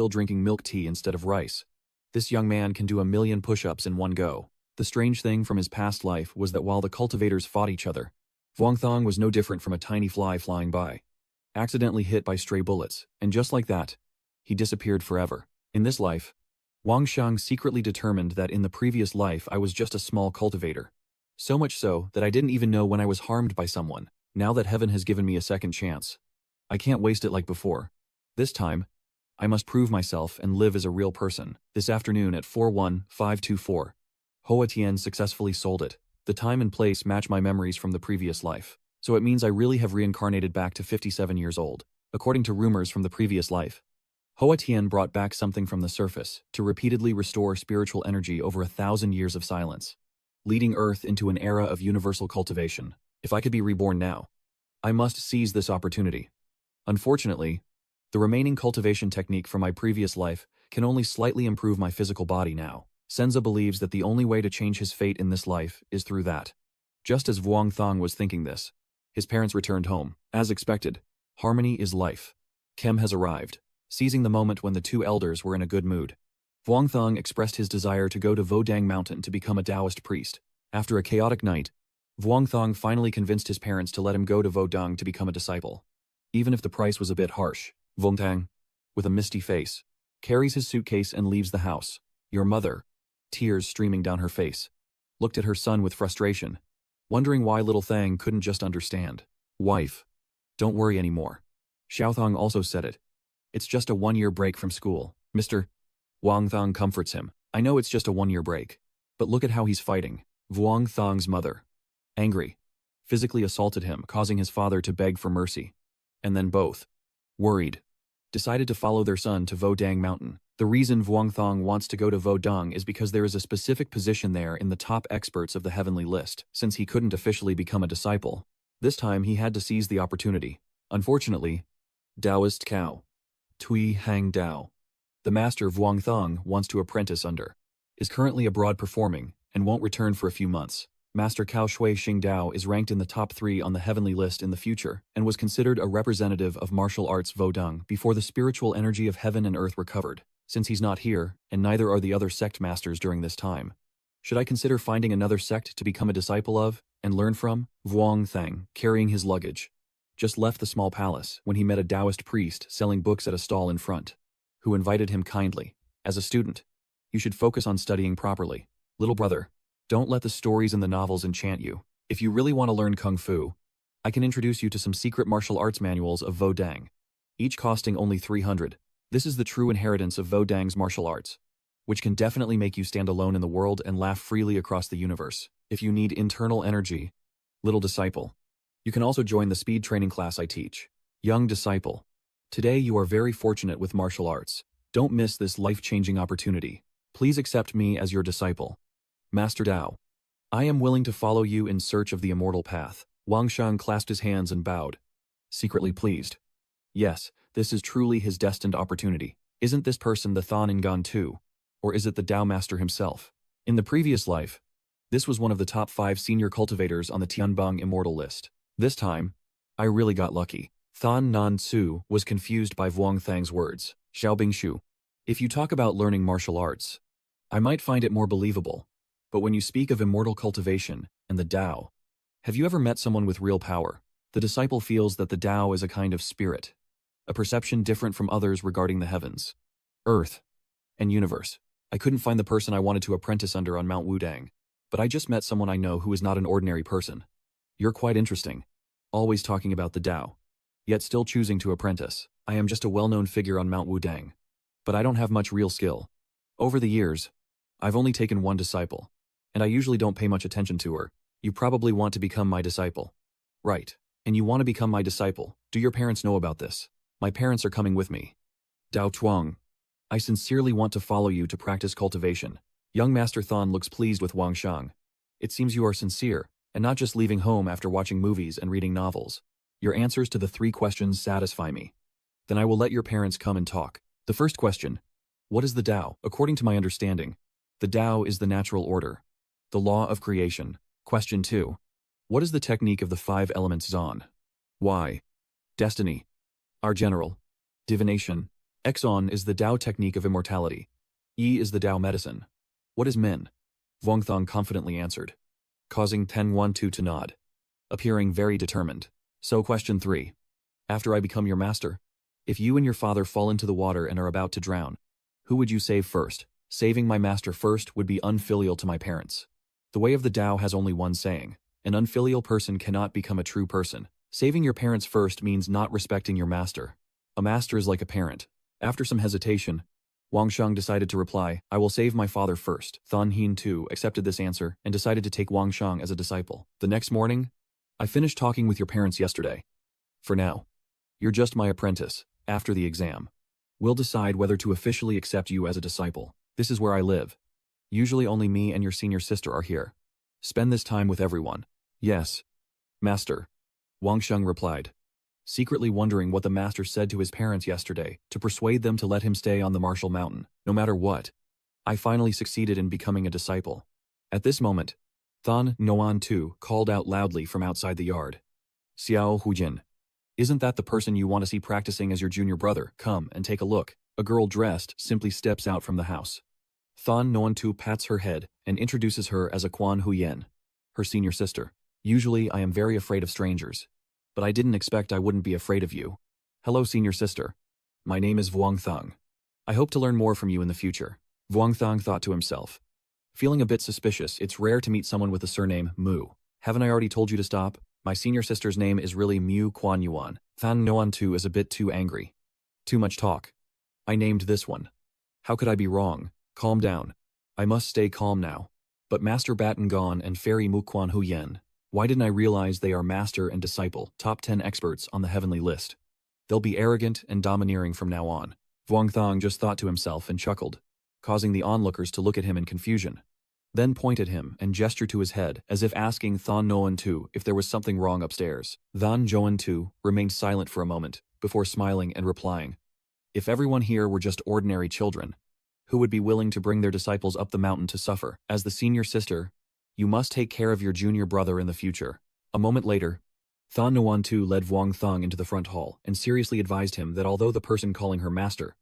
still drinking milk tea instead of rice. This young man can do 1,000,000 push-ups in one go. The strange thing from his past life was that while the cultivators fought each other, Vuongthong was no different from a tiny fly flying by, accidentally hit by stray bullets, and just like that, he disappeared forever. In this life, Wang Shang secretly determined that in the previous life I was just a small cultivator. So much so that I didn't even know when I was harmed by someone. Now that heaven has given me a second chance, I can't waste it like before. This time, I must prove myself and live as a real person. This afternoon at 41524, Hoa Tian successfully sold it. The time and place match my memories from the previous life. So it means I really have reincarnated back to 57 years old. According to rumors from the previous life, Hoa Tian brought back something from the surface to repeatedly restore spiritual energy over 1,000 years of silence, leading Earth into an era of universal cultivation. If I could be reborn now, I must seize this opportunity. Unfortunately, the remaining cultivation technique from my previous life can only slightly improve my physical body now. Senza believes that the only way to change his fate in this life is through that. Just as Vuongthong was thinking this, his parents returned home. As expected, harmony is life. Kem has arrived, seizing the moment when the two elders were in a good mood. Vuongthong expressed his desire to go to Vodang Mountain to become a Taoist priest. After a chaotic night, Vuongthong finally convinced his parents to let him go to Vodang to become a disciple. Even if the price was a bit harsh, Vuongthong, with a misty face, carries his suitcase and leaves the house. Your mother, tears streaming down her face, looked at her son with frustration, wondering why little Thang couldn't just understand. Wife, don't worry anymore. Xiaothong also said it. It's just a 1-year break from school. Mr. Vuongthong comforts him. I know it's just a 1-year break, but look at how he's fighting. Vuongthong's mother, angry, physically assaulted him, causing his father to beg for mercy. And then both, worried, decided to follow their son to Vodang Mountain. The reason Vuongthong wants to go to Vodang is because there is a specific position there in the top experts of the heavenly list. Since he couldn't officially become a disciple, this time he had to seize the opportunity. Unfortunately, Taoist Cao, Tui Hang Dao, the master Vuongthong wants to apprentice under, is currently abroad performing and won't return for a few months. Master Cao Shui Xingdao is ranked in the top 3 on the heavenly list in the future and was considered a representative of martial arts Vodang before the spiritual energy of heaven and earth recovered. Since he's not here, and neither are the other sect masters during this time, should I consider finding another sect to become a disciple of and learn from? Vuongthong, carrying his luggage, just left the small palace when he met a Taoist priest selling books at a stall in front, who invited him kindly. As a student, you should focus on studying properly. Little brother, don't let the stories in the novels enchant you. If you really want to learn Kung Fu, I can introduce you to some secret martial arts manuals of Vodang, each costing only 300. This is the true inheritance of Vodang's martial arts, which can definitely make you stand alone in the world and laugh freely across the universe. If you need internal energy, little disciple, you can also join the speed training class I teach. Young disciple, today you are very fortunate with martial arts. Don't miss this life-changing opportunity. Please accept me as your disciple. Master Dao, I am willing to follow you in search of the immortal path. Wang Shang clasped his hands and bowed, secretly pleased. Yes, this is truly his destined opportunity. Isn't this person the Than Ngan too? Or is it the Tao Master himself? In the previous life, this was one of the top 5 senior cultivators on the Tianbang immortal list. This time, I really got lucky. Than Nan Tzu was confused by Vuongthong's words. Xiaobingshu, if you talk about learning martial arts, I might find it more believable. But when you speak of immortal cultivation and the Tao, have you ever met someone with real power? The disciple feels that the Tao is a kind of spirit, a perception different from others regarding the heavens, earth, and universe. I couldn't find the person I wanted to apprentice under on Mount Wudang, but I just met someone I know who is not an ordinary person. You're quite interesting, always talking about the Tao, yet still choosing to apprentice. I am just a well-known figure on Mount Wudang, but I don't have much real skill. Over the years, I've only taken one disciple, and I usually don't pay much attention to her. You probably want to become my disciple. Right, and you want to become my disciple. Do your parents know about this? My parents are coming with me. Dao Chuang, I sincerely want to follow you to practice cultivation. Young Master Than looks pleased with Wang Shang. It seems you are sincere, and not just leaving home after watching movies and reading novels. Your answers to the 3 questions satisfy me. Then I will let your parents come and talk. The first question, what is the Tao? According to my understanding, the Tao is the natural order, the law of creation. Question 2, what is the technique of the 5 elements Zan? Why? Destiny. Our general. Divination. Exon is the Tao technique of immortality. Yi is the Tao medicine. What is Min? Vuongthong confidently answered, causing Ten Wan Tu to nod, appearing very determined. So question 3. After I become your master, if you and your father fall into the water and are about to drown, who would you save first? Saving my master first would be unfilial to my parents. The way of the Tao has only one saying. An unfilial person cannot become a true person. Saving your parents first means not respecting your master. A master is like a parent. After some hesitation, Wang Sheng decided to reply, I will save my father first. Thon Hin too accepted this answer and decided to take Wang Sheng as a disciple. The next morning, I finished talking with your parents yesterday. For now, you're just my apprentice. After the exam, we'll decide whether to officially accept you as a disciple. This is where I live. Usually only me and your senior sister are here. Spend this time with everyone. Yes, master, Wang Sheng replied, secretly wondering what the master said to his parents yesterday to persuade them to let him stay on the Martial Mountain. No matter what, I finally succeeded in becoming a disciple. At this moment, Thon Noan Tu called out loudly from outside the yard. Xiao Hujin, isn't that the person you want to see practicing as your junior brother? Come and take a look. A girl dressed simply steps out from the house. Thon Noan Tu pats her head and introduces her as a Quan Huyen, her senior sister. Usually I am very afraid of strangers, but I didn't expect I wouldn't be afraid of you. Hello, senior sister. My name is Vuongthong. I hope to learn more from you in the future. Vuongthong thought to himself. Feeling a bit suspicious, it's rare to meet someone with the surname Mu. Haven't I already told you to stop? My senior sister's name is really Mu Quan Yuan. Thon Noan Tu is a bit too angry. Too much talk. I named this one. How could I be wrong? Calm down. I must stay calm now. But Master Batten Gon and Fairy Mu Quan Huyen, why didn't I realize they are master and disciple, top 10 experts on the heavenly list? They'll be arrogant and domineering from now on. Vuongthong just thought to himself and chuckled, causing the onlookers to look at him in confusion. Then pointed him and gestured to his head as if asking Thon Noan Tu if there was something wrong upstairs. Thon Joan Tu remained silent for a moment before smiling and replying, if everyone here were just ordinary children, who would be willing to bring their disciples up the mountain to suffer? As the senior sister, you must take care of your junior brother in the future. A moment later, Thon Noan Tu led Vuongthong into the front hall and seriously advised him that although the person calling her master,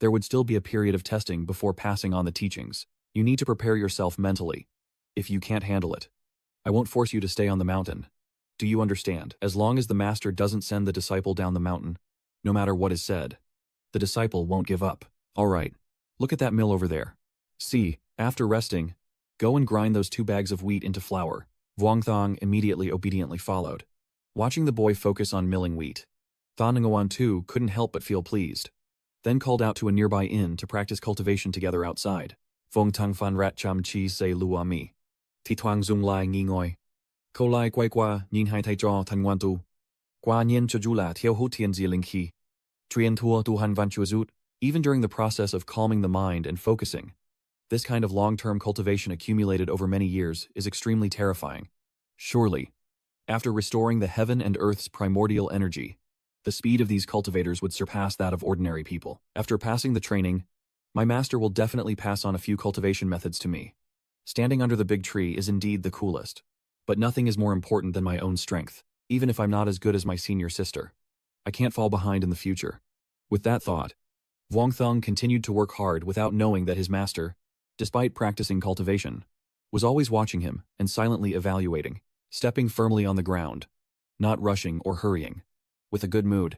there would still be a period of testing before passing on the teachings. You need to prepare yourself mentally. If you can't handle it, I won't force you to stay on the mountain. Do you understand? As long as the master doesn't send the disciple down the mountain, no matter what is said, the disciple won't give up. All right, look at that mill over there. See, after resting, go and grind those 2 bags of wheat into flour. Vuongthong immediately obediently followed. Watching the boy focus on milling wheat, Thon Noan Tu couldn't help but feel pleased, then called out to a nearby inn to practice cultivation together outside. Vong Tang Fan Rat Cham Chi Se Lua Mi. Ti Tuang Zung Lai Ngi Ngoi. Ko Lai Quai Qua Nin Hai Tai Jaw Tan Wan Tu. Qua Nien Chajula Tiao Hu Tien Zieling Ki. Trien Tua Tu Han Van Chuazut. Even during the process of calming the mind and focusing, this kind of long-term cultivation accumulated over many years is extremely terrifying. Surely, after restoring the heaven and earth's primordial energy, the speed of these cultivators would surpass that of ordinary people. After passing the training, my master will definitely pass on a few cultivation methods to me. Standing under the big tree is indeed the coolest, but nothing is more important than my own strength. Even if I'm not as good as my senior sister, I can't fall behind in the future. With that thought, Vuongthong continued to work hard without knowing that his master, despite practicing cultivation, was always watching him and silently evaluating, stepping firmly on the ground, not rushing or hurrying, with a good mood.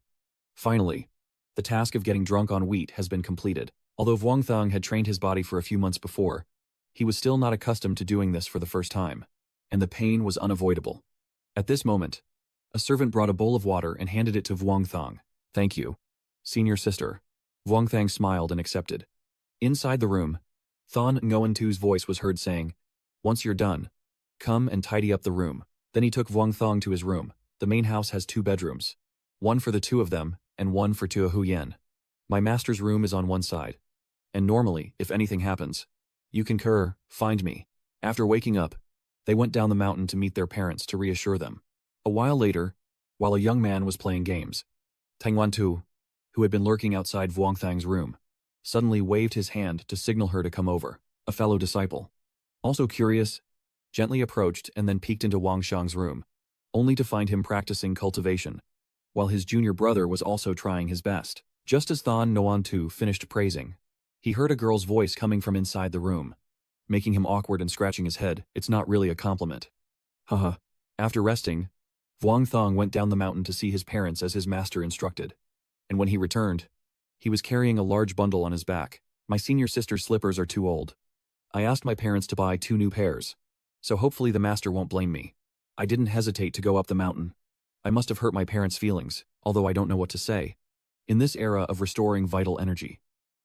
Finally, the task of getting drunk on wheat has been completed. Although Vuongthong had trained his body for a few months before, he was still not accustomed to doing this for the first time, and the pain was unavoidable. At this moment, a servant brought a bowl of water and handed it to Vuongthong. Thank you, senior sister. Vuongthong smiled and accepted. Inside the room, Thon Noan Tu's voice was heard saying, once you're done, come and tidy up the room. Then he took Vuongthong to his room. The main house has 2 bedrooms, one for the 2 of them and one for Tua Huyen. My master's room is on one side, and normally, if anything happens, you concur, find me. After waking up, they went down the mountain to meet their parents to reassure them. A while later, while a young man was playing games, Tang Wan Tu, who had been lurking outside Vuongthong's room, suddenly waved his hand to signal her to come over. A fellow disciple, also curious, gently approached and then peeked into Wang Shang's room, only to find him practicing cultivation, while his junior brother was also trying his best. Just as Thon Noantu finished praising, he heard a girl's voice coming from inside the room, making him awkward and scratching his head. It's not really a compliment. Haha. After resting, Vuong Thong went down the mountain to see his parents as his master instructed. And when he returned, he was carrying a large bundle on his back. My senior sister's slippers are too old. I asked my parents to buy 2 new pairs, so hopefully the master won't blame me. I didn't hesitate to go up the mountain. I must have hurt my parents' feelings, although I don't know what to say. In this era of restoring vital energy,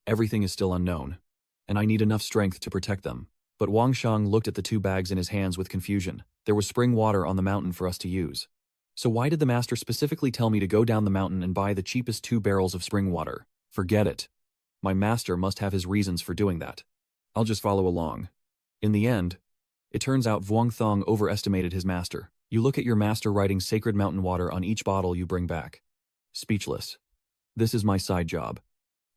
everything is still unknown, and I need enough strength to protect them. But Wang Shang looked at the 2 bags in his hands with confusion. There was spring water on the mountain for us to use. So why did the master specifically tell me to go down the mountain and buy the cheapest 2 barrels of spring water? Forget it. My master must have his reasons for doing that. I'll just follow along. In the end, it turns out Vuong Thong overestimated his master. You look at your master writing sacred mountain water on each bottle you bring back. Speechless. This is my side job.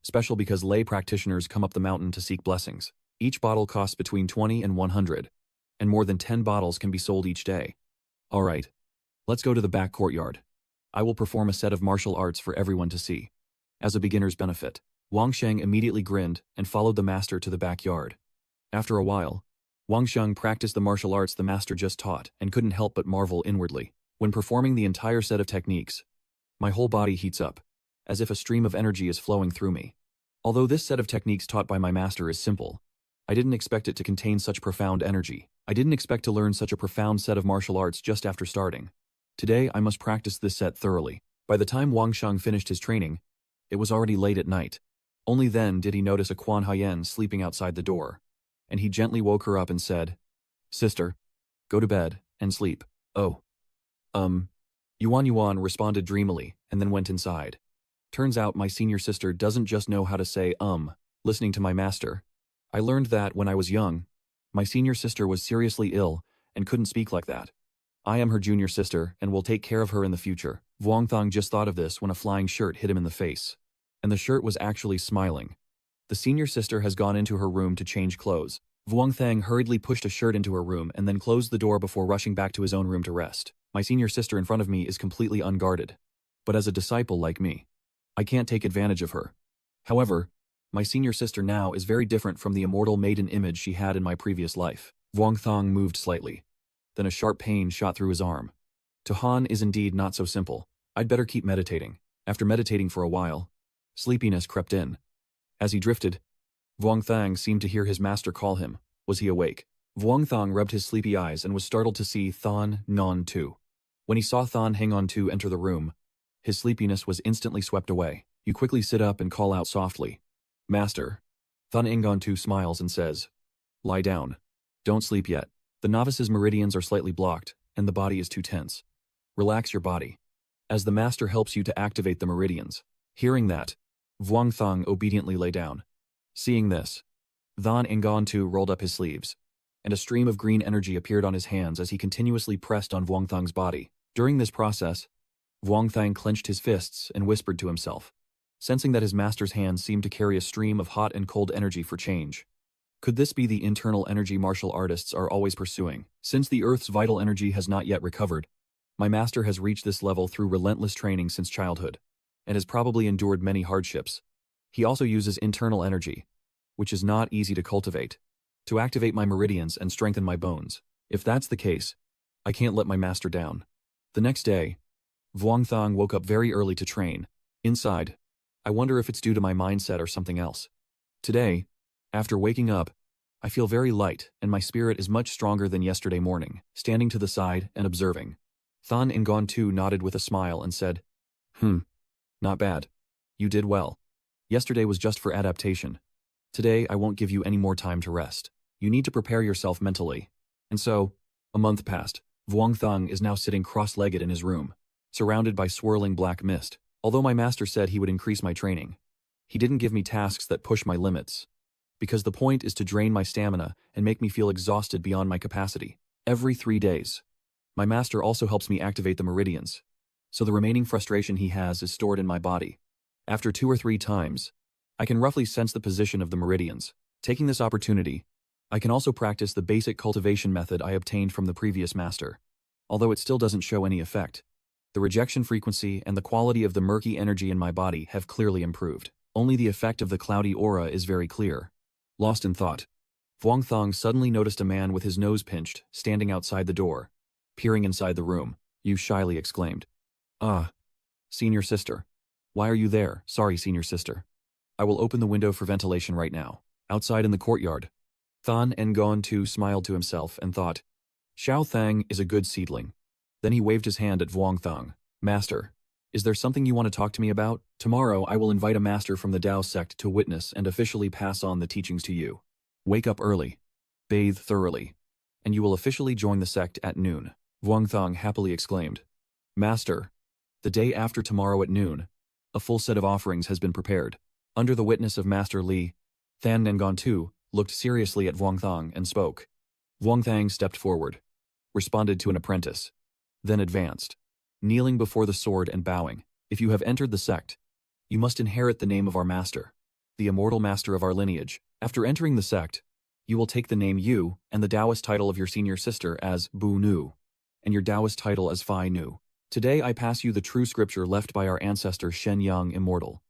Special because lay practitioners come up the mountain to seek blessings. Each bottle costs between 20 and 100, and more than 10 bottles can be sold each day. Alright, let's go to the back courtyard. I will perform a set of martial arts for everyone to see. As a beginner's benefit, Wang Sheng immediately grinned and followed the master to the backyard. After a while, Wang Sheng practiced the martial arts the master just taught and couldn't help but marvel inwardly. When performing the entire set of techniques, my whole body heats up, as if a stream of energy is flowing through me. Although this set of techniques taught by my master is simple, I didn't expect it to contain such profound energy. I didn't expect to learn such a profound set of martial arts just after starting. Today, I must practice this set thoroughly. By the time Wang Sheng finished his training, it was already late at night. Only then did he notice a Quan Haiyan sleeping outside the door, and he gently woke her up and said, "Sister, go to bed and sleep." "Oh. Yuan responded dreamily and then went inside. Turns out my senior sister doesn't just know how to say listening to my master. I learned that when I was young, my senior sister was seriously ill and couldn't speak like that. I am her junior sister and will take care of her in the future. Vuong Thong just thought of this when a flying shirt hit him in the face. And the shirt was actually smiling. The senior sister has gone into her room to change clothes. Vuong Thang hurriedly pushed a shirt into her room and then closed the door before rushing back to his own room to rest. My senior sister in front of me is completely unguarded. But as a disciple like me, I can't take advantage of her. However, my senior sister now is very different from the immortal maiden image she had in my previous life. Vuong Thong moved slightly. Then a sharp pain shot through his arm. To Han is indeed not so simple. I'd better keep meditating. After meditating for a while, sleepiness crept in. As he drifted, Vuong Thang seemed to hear his master call him. Was he awake? Vuong Thang rubbed his sleepy eyes and was startled to see Thon Non Tu. When he saw Thon Hang On Tu enter the room, his sleepiness was instantly swept away. You quickly sit up and call out softly, "Master." Thon Ingon Tu smiles and says, "Lie down. Don't sleep yet. The novice's meridians are slightly blocked, and the body is too tense. Relax your body, as the master helps you to activate the meridians." Hearing that, Vuong Thang obediently lay down. Seeing this, Thon Ingon Tu rolled up his sleeves, and a stream of green energy appeared on his hands as he continuously pressed on Vuong Thang's body. During this process, Vuong Thang clenched his fists and whispered to himself, sensing that his master's hands seemed to carry a stream of hot and cold energy for change. Could this be the internal energy martial artists are always pursuing? Since the Earth's vital energy has not yet recovered, my master has reached this level through relentless training since childhood, and has probably endured many hardships. He also uses internal energy, which is not easy to cultivate, to activate my meridians and strengthen my bones. If that's the case, I can't let my master down. The next day, Vuong Thang woke up very early to train. Inside, I wonder if it's due to my mindset or something else. Today, after waking up, I feel very light and my spirit is much stronger than yesterday morning. Standing to the side and observing, Thon Ingon Tu nodded with a smile and said, "Not bad. You did well. Yesterday was just for adaptation. Today I won't give you any more time to rest. You need to prepare yourself mentally." And so, a month passed. Vuong Thang is now sitting cross-legged in his room, surrounded by swirling black mist. Although my master said he would increase my training, he didn't give me tasks that push my limits, because the point is to drain my stamina and make me feel exhausted beyond my capacity. Every 3 days, my master also helps me activate the meridians, so the remaining frustration he has is stored in my body. After 2 or 3 times, I can roughly sense the position of the meridians. Taking this opportunity, I can also practice the basic cultivation method I obtained from the previous master, although it still doesn't show any effect. The rejection frequency and the quality of the murky energy in my body have clearly improved. Only the effect of the cloudy aura is very clear. Lost in thought, Vuong Thong suddenly noticed a man with his nose pinched, standing outside the door. Peering inside the room, Yu shyly exclaimed, "Ah, senior sister. Why are you there? Sorry, senior sister. I will open the window for ventilation right now." Outside in the courtyard, Than Ngon too smiled to himself and thought, Xiao Thang is a good seedling. Then he waved his hand at Vuong Thong. "Master, is there something you want to talk to me about? Tomorrow I will invite a master from the Tao sect to witness and officially pass on the teachings to you. Wake up early, bathe thoroughly, and you will officially join the sect at noon." Vuong Thong happily exclaimed, "Master, the day after tomorrow at noon, a full set of offerings has been prepared. Under the witness of Master Li, Than Ngon too looked seriously at Vuong Thong and spoke. Vuong Thang stepped forward, responded to an apprentice, then advanced, kneeling before the sword and bowing. "If you have entered the sect, you must inherit the name of our master, the immortal master of our lineage. After entering the sect, you will take the name Yu and the Taoist title of your senior sister as Bu Nu, and your Taoist title as Phi Nu. Today I pass you the true scripture left by our ancestor Shen Yang Immortal.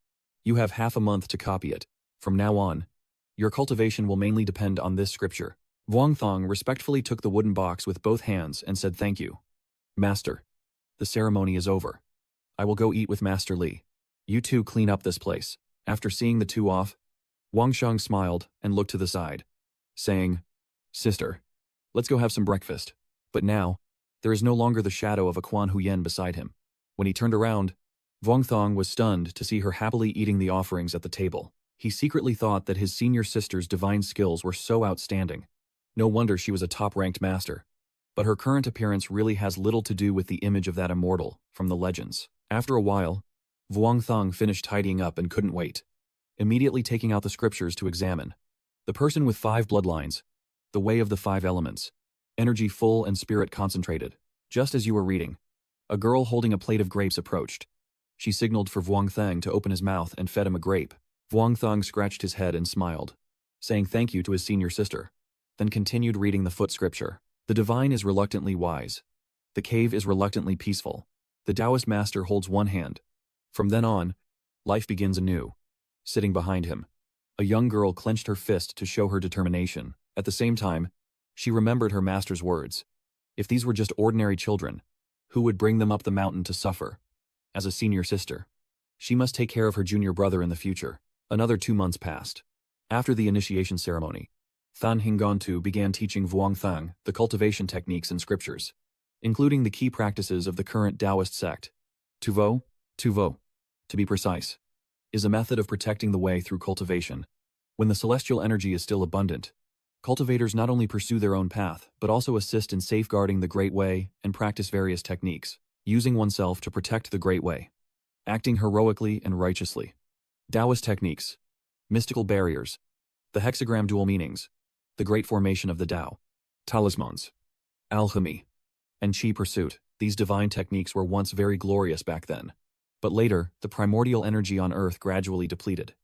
You have half a month to copy it. From now on, your cultivation will mainly depend on this scripture." Vuong Thong respectfully took the wooden box with both hands and said thank you. "Master, the ceremony is over. I will go eat with Master Li. You two clean up this place." After seeing the two off, Wang Sheng smiled and looked to the side, saying, "Sister, let's go have some breakfast." But now, there is no longer the shadow of a Quan Huyen beside him. When he turned around, Vuong Thong was stunned to see her happily eating the offerings at the table. He secretly thought that his senior sister's divine skills were so outstanding. No wonder she was a top-ranked master. But her current appearance really has little to do with the image of that immortal from the legends. After a while, Vuong Thong finished tidying up and couldn't wait, immediately taking out the scriptures to examine. The person with 5 bloodlines, the way of the 5 elements, energy full and spirit concentrated. Just as you were reading, a girl holding a plate of grapes approached. She signaled for Vuong Thang to open his mouth and fed him a grape. Vuong Thang scratched his head and smiled, saying thank you to his senior sister, then continued reading the foot scripture. The divine is reluctantly wise. The cave is reluctantly peaceful. The Taoist master holds one hand. From then on, life begins anew. Sitting behind him, a young girl clenched her fist to show her determination. At the same time, she remembered her master's words. If these were just ordinary children, who would bring them up the mountain to suffer? As a senior sister, she must take care of her junior brother in the future. Another 2 months passed. After the initiation ceremony, Than Hingontu began teaching Vuong Thang the cultivation techniques and scriptures, including the key practices of the current Taoist sect. Tuvo, to be precise, is a method of protecting the way through cultivation. When the celestial energy is still abundant, cultivators not only pursue their own path, but also assist in safeguarding the Great Way and practice various techniques, using oneself to protect the Great Way, acting heroically and righteously. Taoist techniques, mystical barriers, the hexagram dual meanings, the great formation of the Tao, talismans, alchemy, and chi pursuit. These divine techniques were once very glorious back then. But later, the primordial energy on Earth gradually depleted,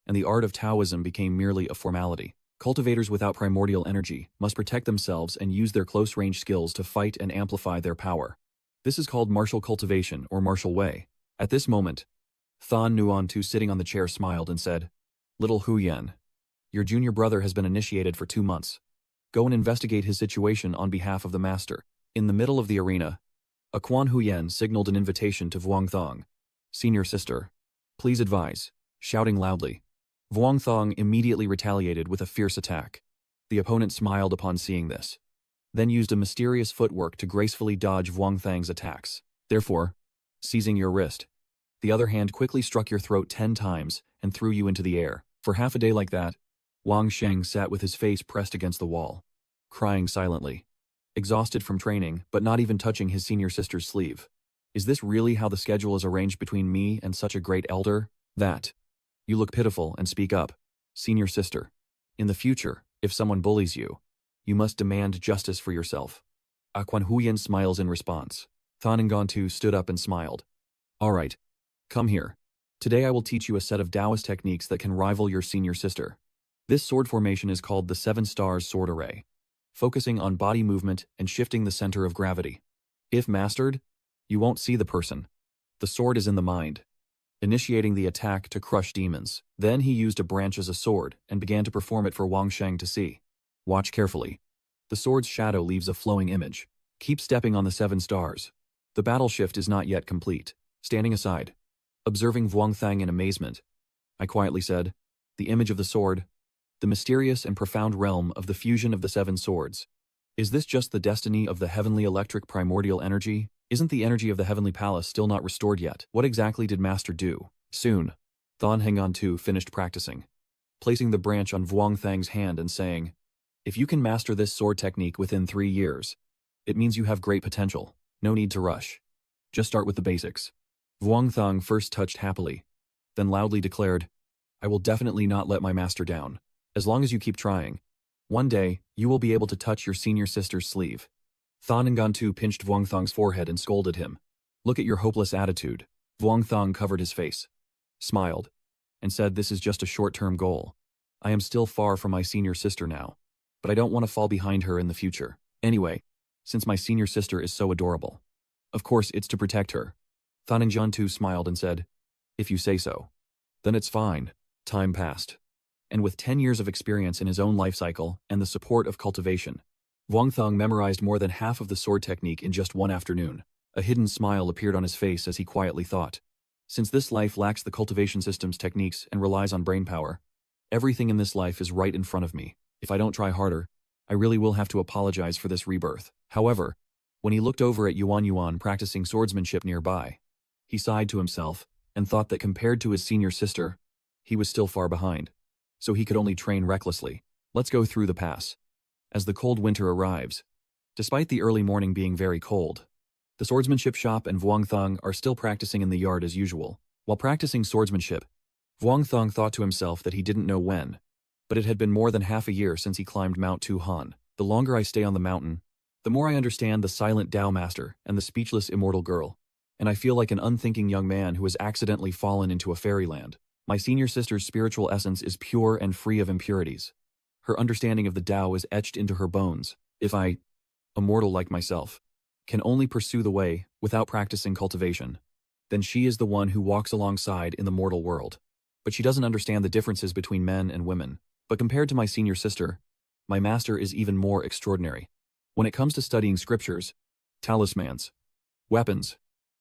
and the art of Taoism became merely a formality. Cultivators without primordial energy must protect themselves and use their close-range skills to fight and amplify their power. This is called martial cultivation or martial way. At this moment, Than Nuantu sitting on the chair smiled and said, "Little Huyen, your junior brother has been initiated for 2 months. Go and investigate his situation on behalf of the master." In the middle of the arena, a Quan Huyen signaled an invitation to Vuong Thong. "Senior sister, please advise," shouting loudly. Vuong Thong immediately retaliated with a fierce attack. The opponent smiled upon seeing this, then used a mysterious footwork to gracefully dodge Vuong Thang's attacks. Therefore, seizing your wrist, the other hand quickly struck your throat 10 times and threw you into the air. For half a day like that, Wang Sheng sat with his face pressed against the wall, crying silently, exhausted from training but not even touching his senior sister's sleeve. Is this really how the schedule is arranged between me and such a great elder? That. You look pitiful and speak up, senior sister. In the future, if someone bullies you, you must demand justice for yourself. Quan Huyen smiles in response. Than Ngontu stood up and smiled. All right, come here. Today I will teach you a set of Taoist techniques that can rival your senior sister. This sword formation is called the 7 Stars Sword Array, focusing on body movement and shifting the center of gravity. If mastered, You won't see the person. The sword is in the mind. Initiating the attack to crush demons. Then he used a branch as a sword and began to perform it for Wang Sheng to see. Watch carefully. The sword's shadow leaves a flowing image. Keep stepping on the 7 stars. The battle shift is not yet complete. Standing aside. Observing Vuong Thang in amazement, I quietly said, the image of the sword, the mysterious and profound realm of the fusion of the 7 swords. Is this just the destiny of the heavenly electric primordial energy? Isn't the energy of the heavenly palace still not restored yet? What exactly did Master do? Soon, Thon Hengan Tu finished practicing, placing the branch on Vuong Thang's hand and saying, if you can master this sword technique within 3 years, it means you have great potential. No need to rush. Just start with the basics. Vuong Thang first touched happily, then loudly declared, I will definitely not let my master down. As long as you keep trying, one day, you will be able to touch your senior sister's sleeve. Thon Ngan Tu pinched Vuong Thang's forehead and scolded him. Look at your hopeless attitude. Vuong Thang covered his face, smiled, and said this is just a short-term goal. I am still far from my senior sister now, but I don't want to fall behind her in the future. Anyway, since my senior sister is so adorable, of course it's to protect her. Thon Ngan Tu smiled and said, if you say so, then it's fine. Time passed. And with 10 years of experience in his own life cycle and the support of cultivation, Vuong Thang memorized more than half of the sword technique in just one afternoon. A hidden smile appeared on his face as he quietly thought. Since this life lacks the cultivation system's techniques and relies on brain power, everything in this life is right in front of me. If I don't try harder, I really will have to apologize for this rebirth. However, when he looked over at Yuan Yuan practicing swordsmanship nearby, he sighed to himself and thought that compared to his senior sister, he was still far behind. So he could only train recklessly. Let's go through the pass. As the cold winter arrives, despite the early morning being very cold, the swordsmanship shop and Vuong Thang are still practicing in the yard as usual. While practicing swordsmanship, Vuong Thang thought to himself that he didn't know when, but it had been more than half a year since he climbed Mount Tu Han. The longer I stay on the mountain, the more I understand the silent Tao master and the speechless immortal girl, and I feel like an unthinking young man who has accidentally fallen into a fairyland. My senior sister's spiritual essence is pure and free of impurities. Her understanding of the Tao is etched into her bones. If I, a mortal like myself, can only pursue the way without practicing cultivation, then she is the one who walks alongside in the mortal world. But she doesn't understand the differences between men and women. But compared to my senior sister, my master is even more extraordinary. When it comes to studying scriptures, talismans, weapons,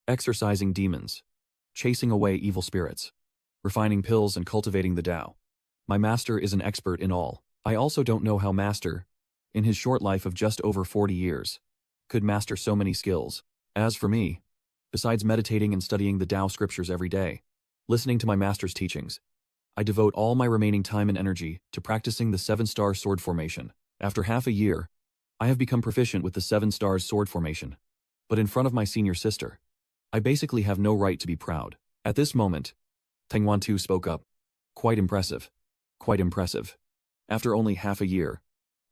exorcising demons, chasing away evil spirits, refining pills and cultivating the Tao, my master is an expert in all. I also don't know how master, in his short life of just over 40 years, could master so many skills. As for me, besides meditating and studying the Tao scriptures every day, listening to my master's teachings, I devote all my remaining time and energy to practicing the 7-star sword formation. After half a year, I have become proficient with the 7 stars sword formation. But in front of my senior sister, I basically have no right to be proud. At this moment, Tang Wan Tu spoke up. Quite impressive. Quite impressive. After only half a year,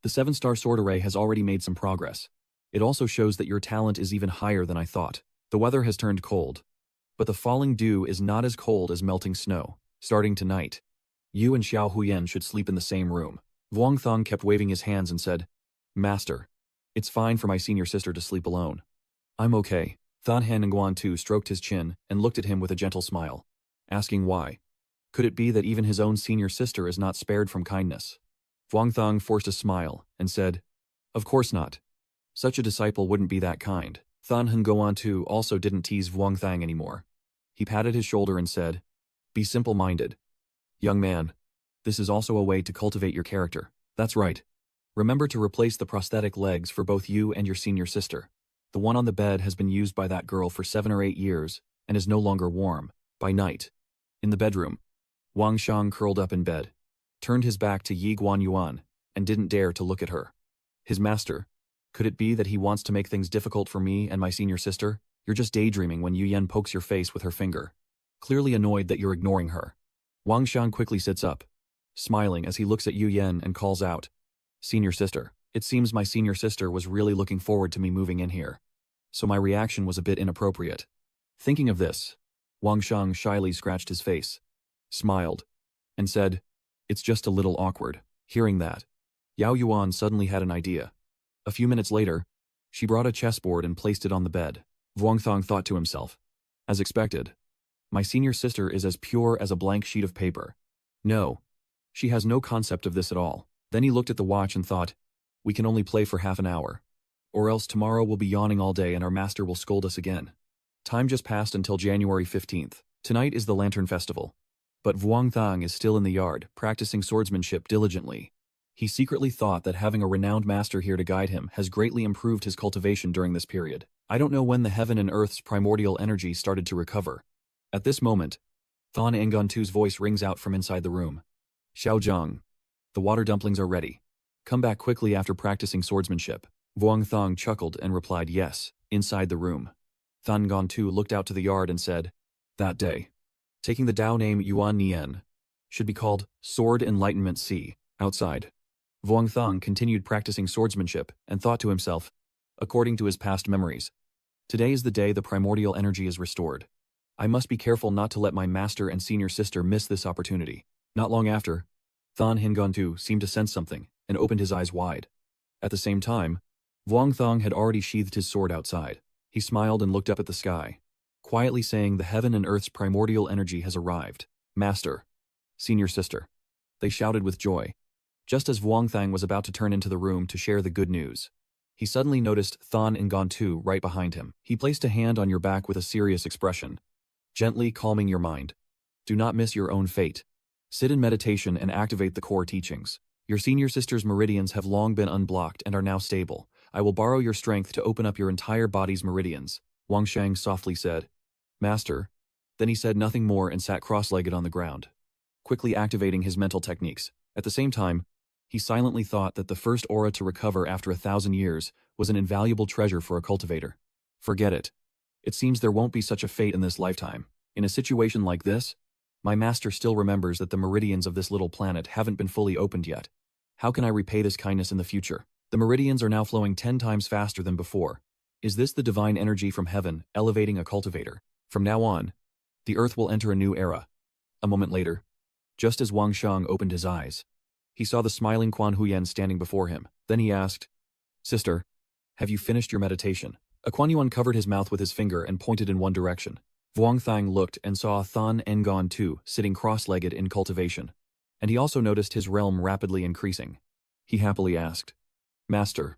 the 7-star sword array has already made some progress. It also shows that your talent is even higher than I thought. The weather has turned cold, but the falling dew is not as cold as melting snow. Starting tonight, you and Xiao Huyen should sleep in the same room. Vuong Thang kept waving his hands and said, Master, it's fine for my senior sister to sleep alone. I'm okay. Than Han Nguyen Tu stroked his chin and looked at him with a gentle smile, asking why. Could it be that even his own senior sister is not spared from kindness? Vuong Thang forced a smile and said, Of course not. Such a disciple wouldn't be that kind. Than Nguyen Tu also didn't tease Vuong Thang anymore. He patted his shoulder and said, Be simple-minded. Young man, this is also a way to cultivate your character. That's right. Remember to replace the prosthetic legs for both you and your senior sister. The one on the bed has been used by that girl for 7 or 8 years and is no longer warm. By night, in the bedroom, Wang Shang curled up in bed, turned his back to Yi Guan Yuan, and didn't dare to look at her. His master, could it be that he wants to make things difficult for me and my senior sister? You're just daydreaming when Yu Yen pokes your face with her finger, clearly annoyed that you're ignoring her. Wang Shang quickly sits up, smiling as he looks at Yu Yen and calls out, Senior sister. It seems my senior sister was really looking forward to me moving in here, so my reaction was a bit inappropriate. Thinking of this, Wang Shang shyly scratched his face, smiled, and said, It's just a little awkward. Hearing that, Yao Yuan suddenly had an idea. A few minutes later, she brought a chessboard and placed it on the bed. Vuongthong thought to himself. As expected. My senior sister is as pure as a blank sheet of paper. No. She has no concept of this at all. Then he looked at the watch and thought, we can only play for half an hour. Or else tomorrow we'll be yawning all day and our master will scold us again. Time just passed until January 15th. Tonight is the Lantern Festival. But Vuongthong is still in the yard, practicing swordsmanship diligently. He secretly thought that having a renowned master here to guide him has greatly improved his cultivation during this period. I don't know when the heaven and earth's primordial energy started to recover. At this moment, Thon Ngantu's voice rings out from inside the room. Xiaozhang, the water dumplings are ready. Come back quickly after practicing swordsmanship. Vuongthong chuckled and replied yes, inside the room. Thon Ngantu looked out to the yard and said, that day, taking the Dao name Yuan Nian, should be called Sword Enlightenment C, outside. Vuongthong continued practicing swordsmanship and thought to himself, according to his past memories, today is the day the primordial energy is restored. I must be careful not to let my master and senior sister miss this opportunity. Not long after, Thon Ngantu seemed to sense something and opened his eyes wide. At the same time, Vuongthong had already sheathed his sword outside. He smiled and looked up at the sky, quietly saying the heaven and earth's primordial energy has arrived. Master, senior sister, they shouted with joy. Just as Vuongthong was about to turn into the room to share the good news, he suddenly noticed Thon Ngantu right behind him. He placed a hand on your back with a serious expression, gently calming your mind. Do not miss your own fate. Sit in meditation and activate the core teachings. Your senior sister's meridians have long been unblocked and are now stable. I will borrow your strength to open up your entire body's meridians, Wang Shang softly said. Master. Then he said nothing more and sat cross-legged on the ground, quickly activating his mental techniques. At the same time, he silently thought that the first aura to recover after 1,000 years was an invaluable treasure for a cultivator. Forget it. It seems there won't be such a fate in this lifetime. In a situation like this, my master still remembers that the meridians of this little planet haven't been fully opened yet. How can I repay this kindness in the future? The meridians are now flowing 10 times faster than before. Is this the divine energy from heaven elevating a cultivator? From now on, the earth will enter a new era. A moment later, just as Wang Shang opened his eyes, he saw the smiling Quan Huyen standing before him. Then he asked, Sister, have you finished your meditation? A Quan Yuan covered his mouth with his finger and pointed in one direction. Vuongthong looked and saw Thon Ngantu sitting cross-legged in cultivation, and he also noticed his realm rapidly increasing. He happily asked, Master,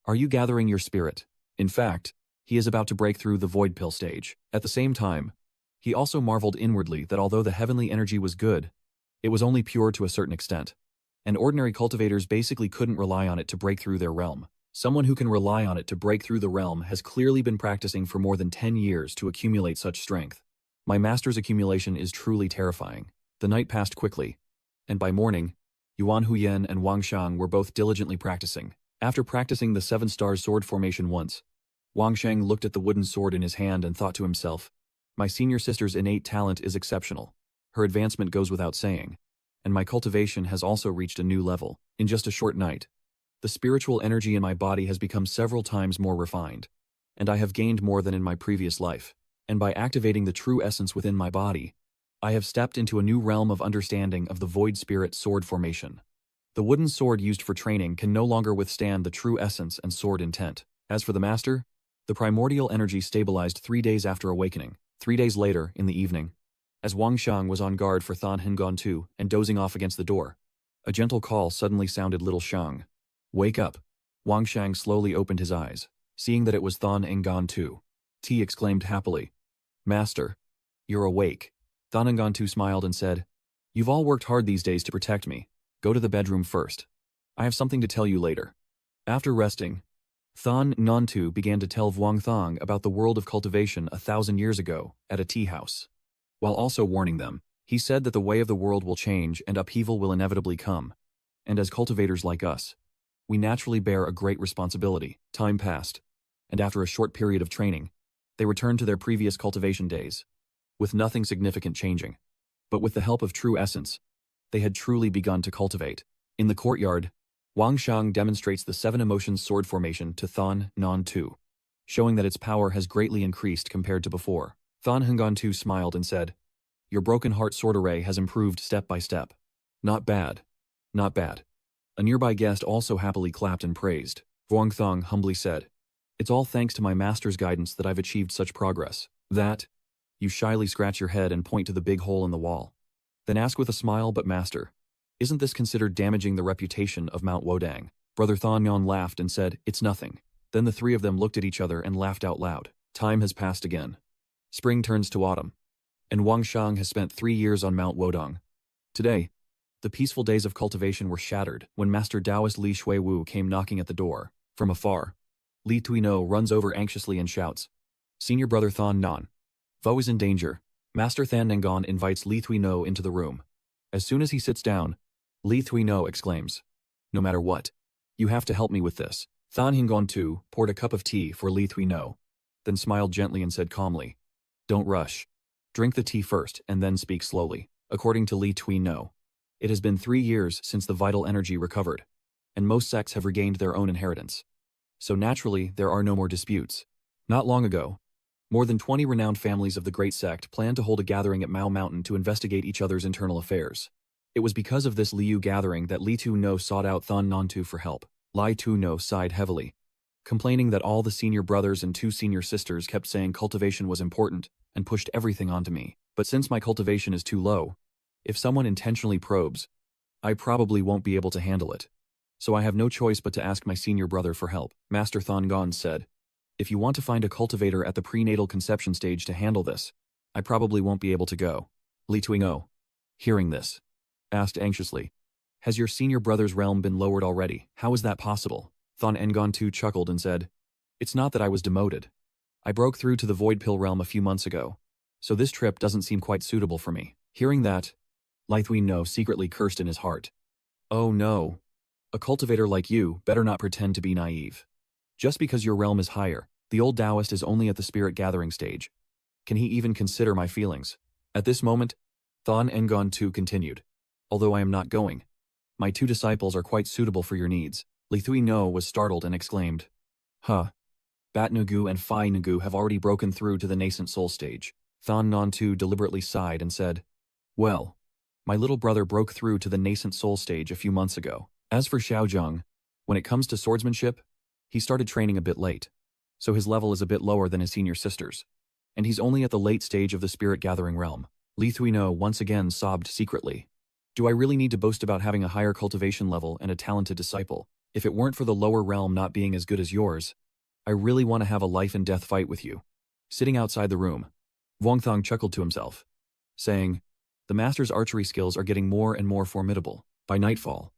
are you gathering your spirit? In fact, he is about to break through the void pill stage. At the same time, he also marveled inwardly that although the heavenly energy was good, it was only pure to a certain extent, and ordinary cultivators basically couldn't rely on it to break through their realm. Someone who can rely on it to break through the realm has clearly been practicing for more than 10 years to accumulate such strength. My master's accumulation is truly terrifying. The night passed quickly, and by morning, Yuan Huyen and Wang Shang were both diligently practicing. After practicing the 7-star sword formation once, Wang Shang looked at the wooden sword in his hand and thought to himself, my senior sister's innate talent is exceptional. Her advancement goes without saying, and my cultivation has also reached a new level. In just a short night, the spiritual energy in my body has become several times more refined, and I have gained more than in my previous life. And by activating the true essence within my body, I have stepped into a new realm of understanding of the void spirit sword formation. The wooden sword used for training can no longer withstand the true essence and sword intent. As for the master, the primordial energy stabilized 3 days after awakening. 3 days later, in the evening, as Wang Shang was on guard for Thon Ngantu and dozing off against the door, a gentle call suddenly sounded. Little Shang, wake up. Wang Shang slowly opened his eyes, seeing that it was Thon Ngantu. He exclaimed happily, Master, you're awake. Thon Ngantu smiled and said, You've all worked hard these days to protect me. Go to the bedroom first. I have something to tell you later. After resting, Thon Ngantu began to tell Vuongthong about the world of cultivation 1,000 years ago at a tea house. While also warning them, he said that the way of the world will change and upheaval will inevitably come. And as cultivators like us, we naturally bear a great responsibility. Time passed, and after a short period of training, they returned to their previous cultivation days, with nothing significant changing. But with the help of true essence, they had truly begun to cultivate. In the courtyard, Wang Shang demonstrates the 7 emotions sword formation to Thon Ngantu, showing that its power has greatly increased compared to before. Thon Ngantu smiled and said, Your broken heart sword array has improved step by step. Not bad. Not bad. A nearby guest also happily clapped and praised. Vuongthong humbly said, It's all thanks to my master's guidance that I've achieved such progress. That, you shyly scratch your head and point to the big hole in the wall. Then ask with a smile, but master, isn't this considered damaging the reputation of Mount Wodang? Brother Thon Nhan laughed and said, it's nothing. Then the three of them looked at each other and laughed out loud. Time has passed again. Spring turns to autumn. And Wang Shang has spent 3 years on Mount Wodang. Today, the peaceful days of cultivation were shattered when Master Taoist Li Shuiwu came knocking at the door. From afar, Li Tuino runs over anxiously and shouts, Senior Brother Thon Nan. Vo is in danger. Master Than Nengon invites Li Tuino into the room. As soon as he sits down, Li Tuino exclaims, no matter what, you have to help me with this. Than Hengon too poured a cup of tea for Li Tuino, then smiled gently and said calmly, don't rush. Drink the tea first and then speak slowly. According to Li Tuino, it has been 3 years since the vital energy recovered, and most sects have regained their own inheritance. So naturally, there are no more disputes. Not long ago, more than 20 renowned families of the Great Sect planned to hold a gathering at Mao Mountain to investigate each other's internal affairs. It was because of this Liu gathering that Li Tuino sought out Thon Nantu for help. Li Tuino sighed heavily, complaining that all the senior brothers and 2 senior sisters kept saying cultivation was important and pushed everything onto me. But since my cultivation is too low, if someone intentionally probes, I probably won't be able to handle it. So I have no choice but to ask my senior brother for help. Master Thon Gon said, if you want to find a cultivator at the prenatal conception stage to handle this, I probably won't be able to go. Li Tuino, hearing this, asked anxiously, has your senior brother's realm been lowered already? How is that possible? Thon Ngon too chuckled and said, it's not that I was demoted. I broke through to the Void Pill realm a few months ago, so this trip doesn't seem quite suitable for me. Hearing that, Li Tuino secretly cursed in his heart. Oh no. A cultivator like you better not pretend to be naive. Just because your realm is higher, the old Taoist is only at the spirit gathering stage. Can he even consider my feelings? At this moment, Thon Ngon too continued. Although I am not going, my 2 disciples are quite suitable for your needs. Li Tuino was startled and exclaimed, huh. Bat Nugu and Phi Nugu have already broken through to the nascent soul stage. Thon Nantu deliberately sighed and said, well, my little brother broke through to the nascent soul stage a few months ago. As for Xiaozheng, when it comes to swordsmanship, he started training a bit late, so his level is a bit lower than his senior sisters, and he's only at the late stage of the spirit gathering realm. Li Tuino once again sobbed secretly. Do I really need to boast about having a higher cultivation level and a talented disciple? If it weren't for the lower realm not being as good as yours, I really want to have a life and death fight with you. Sitting outside the room, Wang Thong chuckled to himself, saying, the master's archery skills are getting more and more formidable. By nightfall,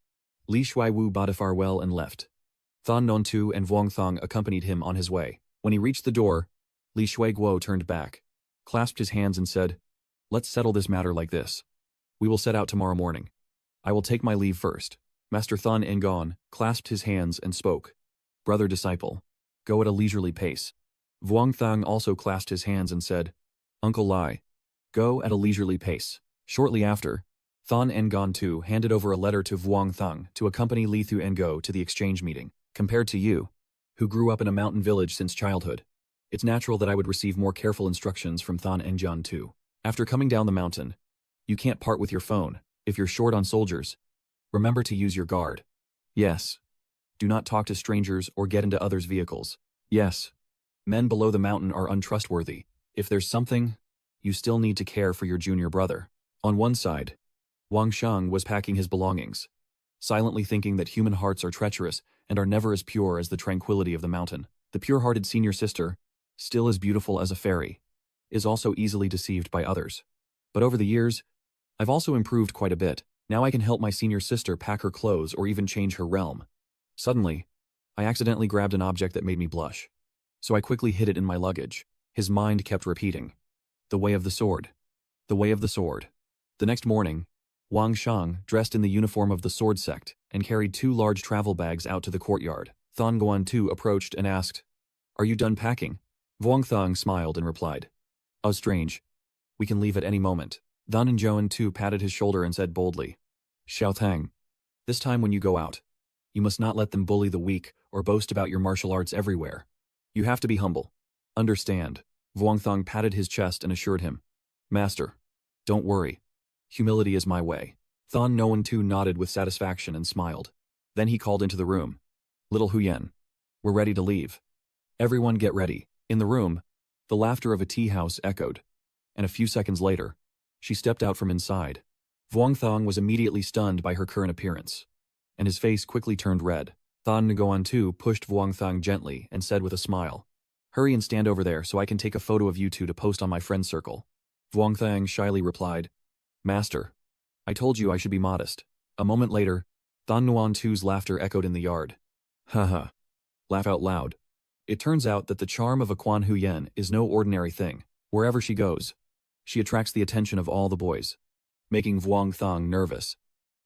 Li Shuiwu bade farewell and left. Thon Nontu and Wang Thong accompanied him on his way. When he reached the door, Li Shuiguo turned back, clasped his hands and said, let's settle this matter like this. We will set out tomorrow morning. I will take my leave first. Master Thon Ngon clasped his hands and spoke. Brother disciple, go at a leisurely pace. Vuong Thang also clasped his hands and said, Uncle Lai, go at a leisurely pace. Shortly after, Thon Ngon too handed over a letter to Vuong Thang to accompany Li Thu Ngo to the exchange meeting. Compared to you, who grew up in a mountain village since childhood, it's natural that I would receive more careful instructions from Thon Ngon too. After coming down the mountain, you can't part with your phone. If you're short on soldiers, remember to use your guard. Yes. Do not talk to strangers or get into others' vehicles. Yes. Men below the mountain are untrustworthy. If there's something, you still need to care for your junior brother. On one side, Wang Sheng was packing his belongings, silently thinking that human hearts are treacherous and are never as pure as the tranquility of the mountain. The pure-hearted senior sister, still as beautiful as a fairy, is also easily deceived by others. But over the years, I've also improved quite a bit. Now I can help my senior sister pack her clothes or even change her realm. Suddenly, I accidentally grabbed an object that made me blush. So I quickly hid it in my luggage. His mind kept repeating, the way of the sword. The way of the sword. The next morning, Wang Shang dressed in the uniform of the sword sect and carried 2 large travel bags out to the courtyard. Thon Guan Tu approached and asked, Are you done packing? Vuong Thang smiled and replied, Oh strange. We can leave at any moment. Thon and Joan Tu patted his shoulder and said boldly, Xiao Tang, this time when you go out, you must not let them bully the weak or boast about your martial arts everywhere. You have to be humble. Understand. Vuong Thang patted his chest and assured him, Master, don't worry. Humility is my way. Thon Nguyen Tu nodded with satisfaction and smiled. Then he called into the room, Little Huyen, we're ready to leave. Everyone get ready. In the room, the laughter of a tea house echoed. And a few seconds later, she stepped out from inside. Vuong Thong was immediately stunned by her current appearance, and his face quickly turned red. Than Nguyen too pushed Vuong Thong gently and said with a smile, "Hurry and stand over there so I can take a photo of you two to post on my friend circle." Vuong Thong shyly replied, "Master, I told you I should be modest." A moment later, Than Nguyen too's laughter echoed in the yard. Haha. Laugh out loud. It turns out that the charm of a Quan Huyen is no ordinary thing. Wherever she goes, she attracts the attention of all the boys, making Vuong Thong nervous.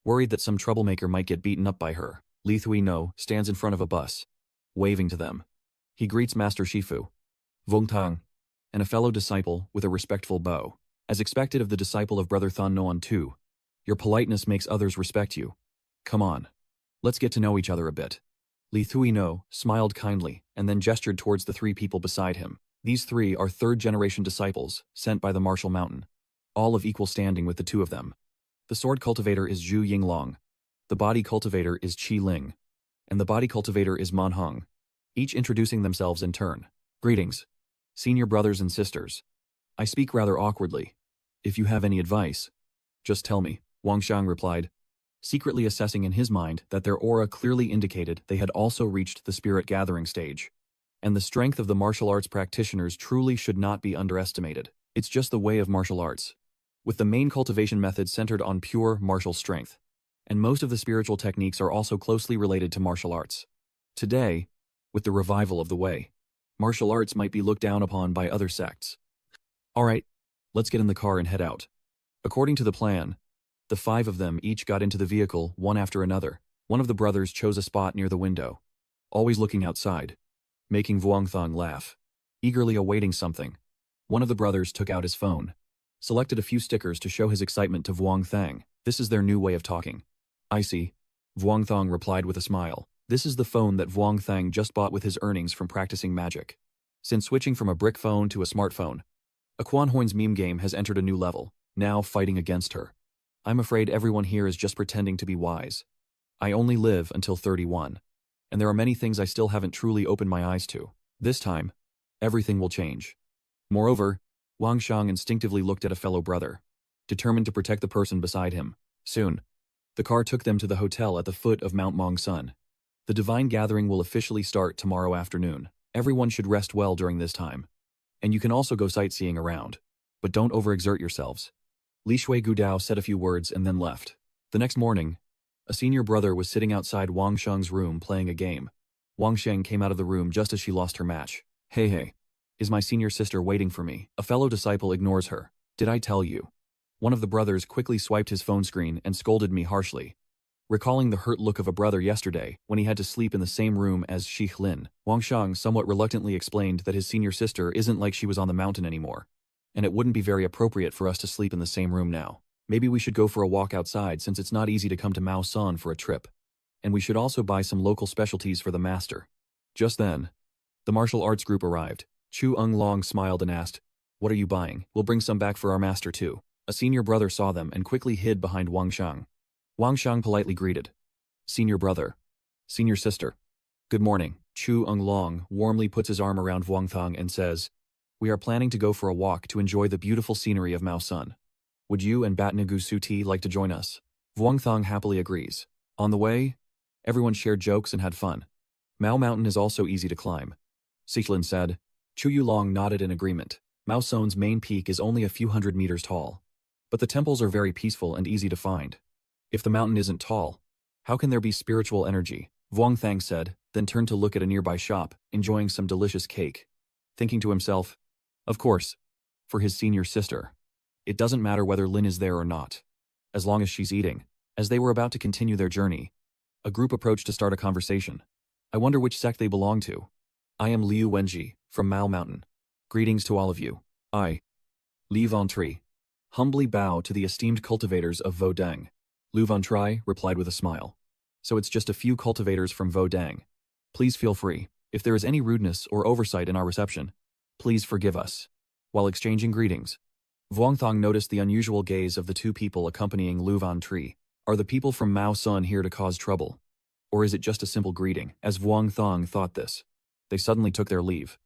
Worried that some troublemaker might get beaten up by her, Li Thui No stands in front of a bus, waving to them. He greets Master Shifu, Vuong Thong, and a fellow disciple with a respectful bow. As expected of the disciple of Brother Than Nguyen too, your politeness makes others respect you. Come on. Let's get to know each other a bit. Li Thui No smiled kindly and then gestured towards the three people beside him. These three are third-generation disciples sent by the Martial Mountain, all of equal standing with the two of them. The sword cultivator is Zhu Yinglong, the body cultivator is Qi Ling, and the body cultivator is Man Hung, each introducing themselves in turn. Greetings, senior brothers and sisters. I speak rather awkwardly. If you have any advice, just tell me, Wang Xiang replied, secretly assessing in his mind that their aura clearly indicated they had also reached the spirit gathering stage. And the strength of the martial arts practitioners truly should not be underestimated. It's just the way of martial arts, with the main cultivation method centered on pure martial strength. And most of the spiritual techniques are also closely related to martial arts. Today, with the revival of the way, martial arts might be looked down upon by other sects. Alright, let's get in the car and head out. According to the plan, the five of them each got into the vehicle one after another. One of the brothers chose a spot near the window, always looking outside, making Vuong Thong laugh. Eagerly awaiting something, one of the brothers took out his phone, selected a few stickers to show his excitement to Vuong Thang. This is their new way of talking. I see. Vuong Thong replied with a smile. This is the phone that Vuong Thang just bought with his earnings from practicing magic. Since switching from a brick phone to a smartphone, a Quan Hoin's meme game has entered a new level, now fighting against her. I'm afraid everyone here is just pretending to be wise. I only live until 31, and there are many things I still haven't truly opened my eyes to. This time, everything will change. Moreover, Wang Xiang instinctively looked at a fellow brother, determined to protect the person beside him. Soon, the car took them to the hotel at the foot of Mount Mong Sun. The divine gathering will officially start tomorrow afternoon. Everyone should rest well during this time. And you can also go sightseeing around. But don't overexert yourselves. Li Shui Gudao said a few words and then left. The next morning, a senior brother was sitting outside Wang Xiang's room playing a game. Wang Xiang came out of the room just as she lost her match. Hey, is my senior sister waiting for me? A fellow disciple ignores her. Did I tell you? One of the brothers quickly swiped his phone screen and scolded me harshly. Recalling the hurt look of a brother yesterday when he had to sleep in the same room as Sheikh Lin, Wang Xiang somewhat reluctantly explained that his senior sister isn't like she was on the mountain anymore, and it wouldn't be very appropriate for us to sleep in the same room now. Maybe we should go for a walk outside since it's not easy to come to Mao San for a trip. And we should also buy some local specialties for the master. Just then, the martial arts group arrived. Chu Ung Long smiled and asked, "What are you buying? We'll bring some back for our master too." A senior brother saw them and quickly hid behind Wang Xiang. Wang Xiang politely greeted, "Senior brother. Senior sister. Good morning." Chu Ung Long warmly puts his arm around Vuong Thong and says, "We are planning to go for a walk to enjoy the beautiful scenery of Mao Sun. Would you and Batnagu Suti like to join us?" Vuong Thong happily agrees. On the way, everyone shared jokes and had fun. Mao Mountain is also easy to climb, Sichlin said. Chu Yulong nodded in agreement. Mao Son's main peak is only a few hundred meters tall, but the temples are very peaceful and easy to find. If the mountain isn't tall, how can there be spiritual energy? Vuong Thang said, then turned to look at a nearby shop, enjoying some delicious cake. Thinking to himself, of course, for his senior sister. It doesn't matter whether Lin is there or not, as long as she's eating. As they were about to continue their journey, a group approached to start a conversation. I wonder which sect they belong to. I am Liu Wenji, from Mao Mountain. Greetings to all of you. I, Li Ventri, humbly bow to the esteemed cultivators of Vodang. Lu Ventri replied with a smile. So it's just a few cultivators from Vodang. Please feel free. If there is any rudeness or oversight in our reception, please forgive us. While exchanging greetings, Vuong Thong noticed the unusual gaze of the two people accompanying Lu Ventri. Are the people from Mao Sun here to cause trouble? Or is it just a simple greeting? As Vuong Thong thought this, They suddenly took their leave.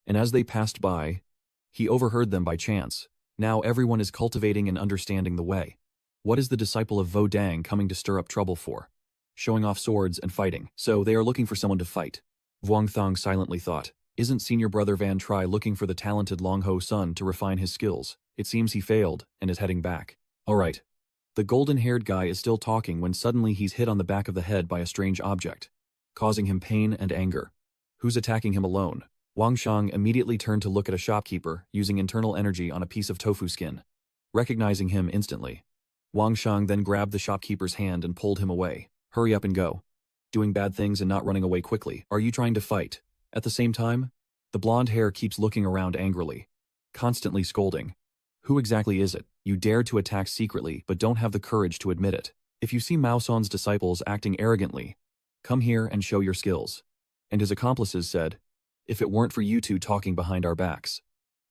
And as they passed by, he overheard them by chance. Now everyone is cultivating and understanding the way. What is the disciple of Vo Dang coming to stir up trouble for? Showing off swords and fighting. So they are looking for someone to fight. Vuong Thong silently thought. Isn't senior brother Van Tri looking for the talented Long Ho Sun to refine his skills? It seems he failed and is heading back. Alright. The golden-haired guy is still talking when suddenly he's hit on the back of the head by a strange object, causing him pain and anger. Who's attacking him alone? Wang Shang immediately turned to look at a shopkeeper using internal energy on a piece of tofu skin. Recognizing him instantly, Wang Shang then grabbed the shopkeeper's hand and pulled him away. Hurry up and go. Doing bad things and not running away quickly. Are you trying to fight? At the same time, the blonde hair keeps looking around angrily, constantly scolding. Who exactly is it? You dared to attack secretly but don't have the courage to admit it. If you see Mao Son's disciples acting arrogantly, come here and show your skills. And his accomplices said, if it weren't for you two talking behind our backs,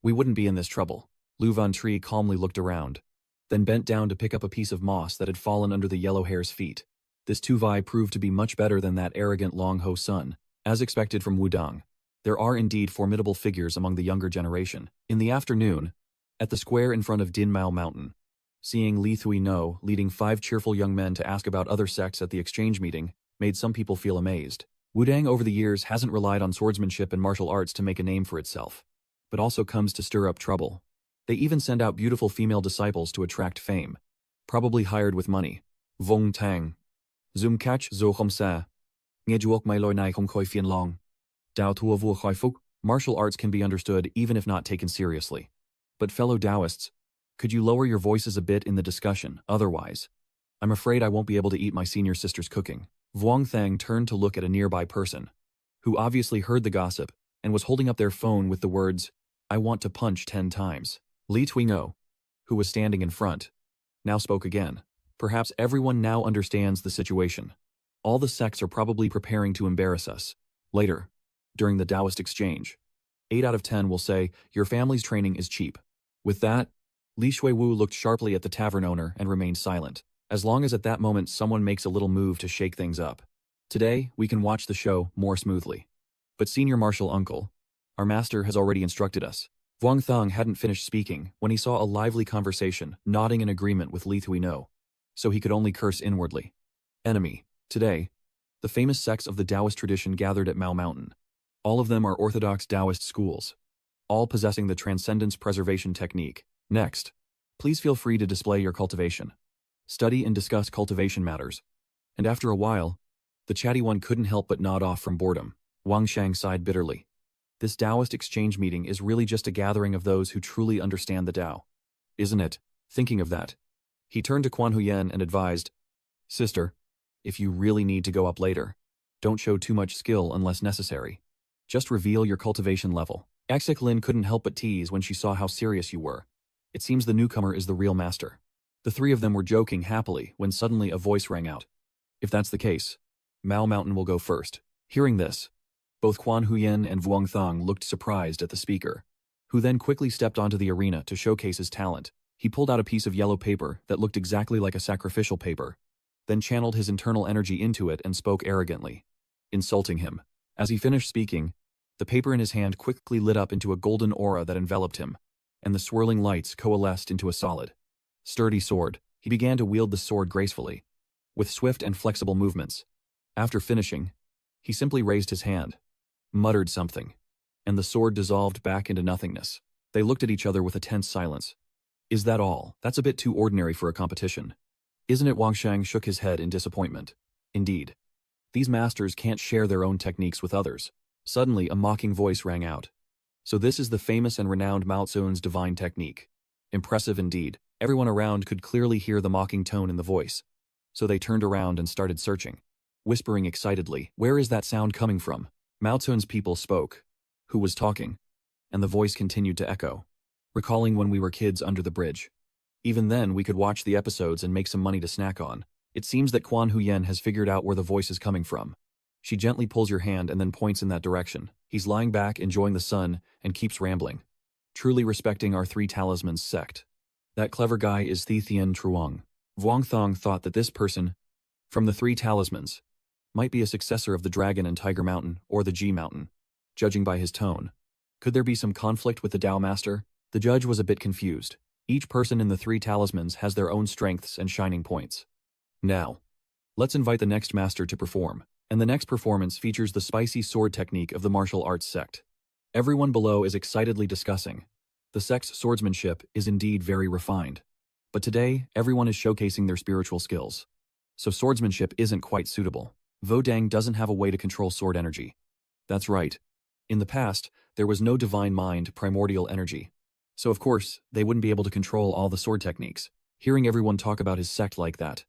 we wouldn't be in this trouble. Lu Van Tri calmly looked around, then bent down to pick up a piece of moss that had fallen under the yellow hare's feet. This Tuvai proved to be much better than that arrogant Long Ho Sun. As expected from Wudang, there are indeed formidable figures among the younger generation. In the afternoon, at the square in front of Din Mao Mountain, seeing Li Thui No leading 5 cheerful young men to ask about other sects at the exchange meeting made some people feel amazed. Wudang over the years hasn't relied on swordsmanship and martial arts to make a name for itself, but also comes to stir up trouble. They even send out beautiful female disciples to attract fame, probably hired with money. Vong Tang. Zoom catch zo khom sa. Ngejuok mai loi nai không khoi phiền long. Dao thua vua khoi phúc. Martial arts can be understood even if not taken seriously. But fellow Taoists, could you lower your voices a bit in the discussion? Otherwise, I'm afraid I won't be able to eat my senior sister's cooking. Vuong Thang turned to look at a nearby person, who obviously heard the gossip and was holding up their phone with the words, I want to punch 10 times. Li Tuingo, who was standing in front, now spoke again. Perhaps everyone now understands the situation. All the sects are probably preparing to embarrass us. Later, during the Taoist exchange, 8 out of 10 will say, your family's training is cheap. With that, Li Shuiwu looked sharply at the tavern owner and remained silent, as long as at that moment someone makes a little move to shake things up. Today, we can watch the show more smoothly. But senior martial uncle, our master has already instructed us. Vuong Thang hadn't finished speaking when he saw a lively conversation nodding in agreement with Li Thui No, so he could only curse inwardly. Enemy. Today, the famous sects of the Taoist tradition gathered at Mao Mountain. All of them are orthodox Taoist schools, all possessing the transcendence preservation technique. Next, please feel free to display your cultivation. Study and discuss cultivation matters. And after a while, the chatty one couldn't help but nod off from boredom. Wang Shang sighed bitterly. This Taoist exchange meeting is really just a gathering of those who truly understand the Tao. Isn't it? Thinking of that, he turned to Quan Huyen and advised, Sister, if you really need to go up later, don't show too much skill unless necessary. Just reveal your cultivation level. Exik Lin couldn't help but tease when she saw how serious you were. It seems the newcomer is the real master. The 3 of them were joking happily when suddenly a voice rang out. If that's the case, Mao Mountain will go first. Hearing this, both Quan Huyen and Vuong Thang looked surprised at the speaker, who then quickly stepped onto the arena to showcase his talent. He pulled out a piece of yellow paper that looked exactly like a sacrificial paper, then channeled his internal energy into it and spoke arrogantly, insulting him. As he finished speaking, the paper in his hand quickly lit up into a golden aura that enveloped him, and the swirling lights coalesced into a solid, sturdy sword. He began to wield the sword gracefully, with swift and flexible movements. After finishing, he simply raised his hand, muttered something, and the sword dissolved back into nothingness. They looked at each other with a tense silence. Is that all? That's a bit too ordinary for a competition. Isn't it? Wang Shang shook his head in disappointment. Indeed. These masters can't share their own techniques with others. Suddenly, a mocking voice rang out. So this is the famous and renowned Mao Tzu's divine technique. Impressive indeed. Everyone around could clearly hear the mocking tone in the voice. So they turned around and started searching, whispering excitedly, where is that sound coming from? Mao Tzu's people spoke. Who was talking? And the voice continued to echo. Recalling when we were kids under the bridge. Even then, we could watch the episodes and make some money to snack on. It seems that Quan Huyen has figured out where the voice is coming from. She gently pulls your hand and then points in that direction. He's lying back, enjoying the sun, and keeps rambling. Truly respecting our 3 talismans sect. That clever guy is Thi Thien Truong. Vuong Thong thought that this person, from the 3 talismans, might be a successor of the Dragon and Tiger Mountain or the G Mountain. judging by his tone. Could there be some conflict with the Tao Master? The judge was a bit confused. Each person in the three talismans has their own strengths and shining points. Now, let's invite the next master to perform. And the next performance features the spicy sword technique of the martial arts sect. Everyone below is excitedly discussing. The sect's swordsmanship is indeed very refined. But today, everyone is showcasing their spiritual skills. So swordsmanship isn't quite suitable. Vodang doesn't have a way to control sword energy. That's right. In the past, there was no divine mind, primordial energy. So of course, they wouldn't be able to control all the sword techniques. Hearing everyone talk about his sect like that,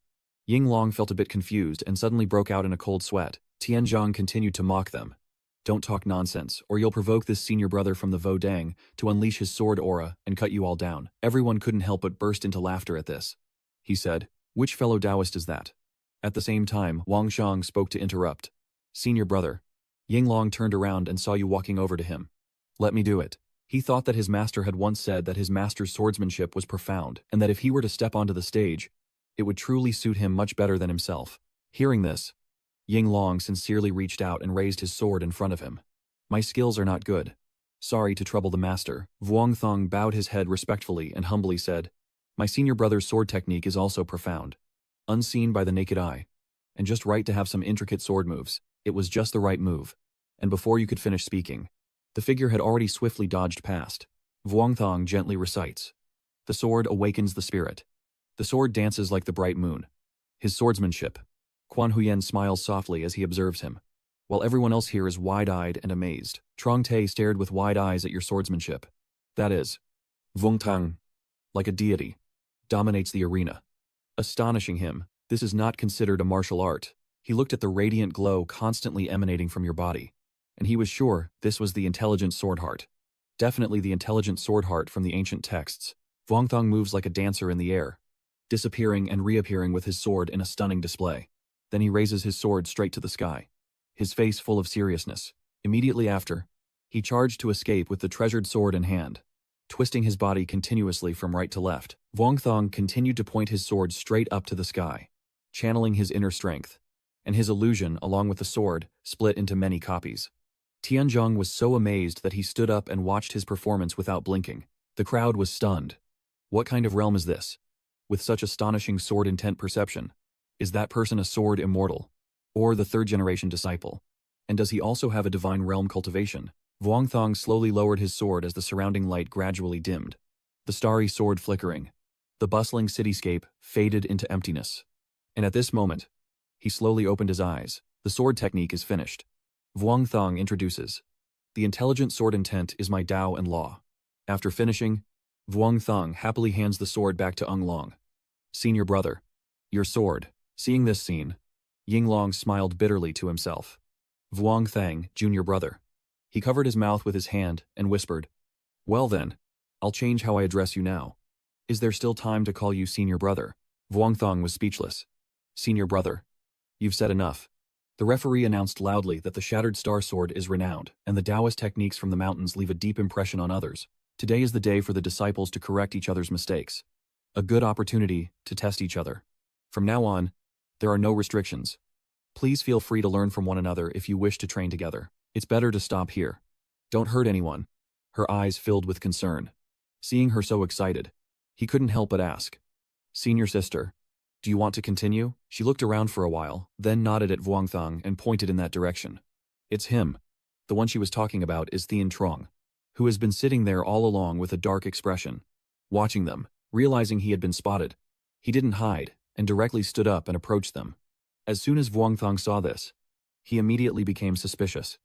Yinglong felt a bit confused and suddenly broke out in a cold sweat. Tianzhong continued to mock them. Don't talk nonsense, or you'll provoke this senior brother from the Vodang to unleash his sword aura and cut you all down. Everyone couldn't help but burst into laughter at this. He said, "Which fellow Taoist is that?" At the same time, Wang Shang spoke to interrupt. "Senior brother." Yinglong turned around and saw you walking over to him. "Let me do it." He thought that his master had once said that his master's swordsmanship was profound, and that if he were to step onto the stage, it would truly suit him much better than himself. Hearing this, Yinglong sincerely reached out and raised his sword in front of him. "My skills are not good. Sorry to trouble the master." Vuongthong bowed his head respectfully and humbly said, "My senior brother's sword technique is also profound, unseen by the naked eye, and just right to have some intricate sword moves." It was just the right move. And before you could finish speaking, the figure had already swiftly dodged past. Vuongthong gently recites, "The sword awakens the spirit. The sword dances like the bright moon." His swordsmanship. Quan Huyen smiles softly as he observes him, while everyone else here is wide-eyed and amazed. Trong Te stared with wide eyes at your swordsmanship. That is, Vuongthong, like a deity, dominates the arena. Astonishing him, this is not considered a martial art. He looked at the radiant glow constantly emanating from your body, and he was sure this was the intelligent sword heart. Definitely the intelligent sword heart from the ancient texts. Vuongthong moves like a dancer in the air, disappearing and reappearing with his sword in a stunning display. Then he raises his sword straight to the sky, his face full of seriousness. Immediately after, he charged to escape with the treasured sword in hand, twisting his body continuously from right to left. Vuongthong continued to point his sword straight up to the sky, channeling his inner strength, and his illusion, along with the sword, split into many copies. Tianzhong was so amazed that he stood up and watched his performance without blinking. The crowd was stunned. What kind of realm is this? With such astonishing sword intent perception, is that person a sword immortal, or the third-generation disciple? And does he also have a divine realm cultivation? Vuongthong slowly lowered his sword as the surrounding light gradually dimmed, the starry sword flickering. The bustling cityscape faded into emptiness. And at this moment, he slowly opened his eyes. The sword technique is finished. Vuongthong introduces, "The intelligent sword intent is my Tao and law." After finishing, Vuongthong happily hands the sword back to Long. "Senior brother, your sword." Seeing this scene, Yinglong smiled bitterly to himself. Vuongthang, junior brother. He covered his mouth with his hand and whispered, "Well then, I'll change how I address you now. Is there still time to call you senior brother?" Vuongthong was speechless. "Senior brother, you've said enough." The referee announced loudly that the shattered star sword is renowned, and the Taoist techniques from the mountains leave a deep impression on others. Today is the day for the disciples to correct each other's mistakes. A good opportunity to test each other. From now on, there are no restrictions. Please feel free to learn from one another if you wish to train together. It's better to stop here. Don't hurt anyone. Her eyes filled with concern. Seeing her so excited, he couldn't help but ask, "Senior sister, do you want to continue?" She looked around for a while, then nodded at Vuongthong and pointed in that direction. It's him. The one she was talking about is Thien Trong, who has been sitting there all along with a dark expression, watching them. Realizing he had been spotted, he didn't hide and directly stood up and approached them. As soon as Vuongthong saw this, he immediately became suspicious,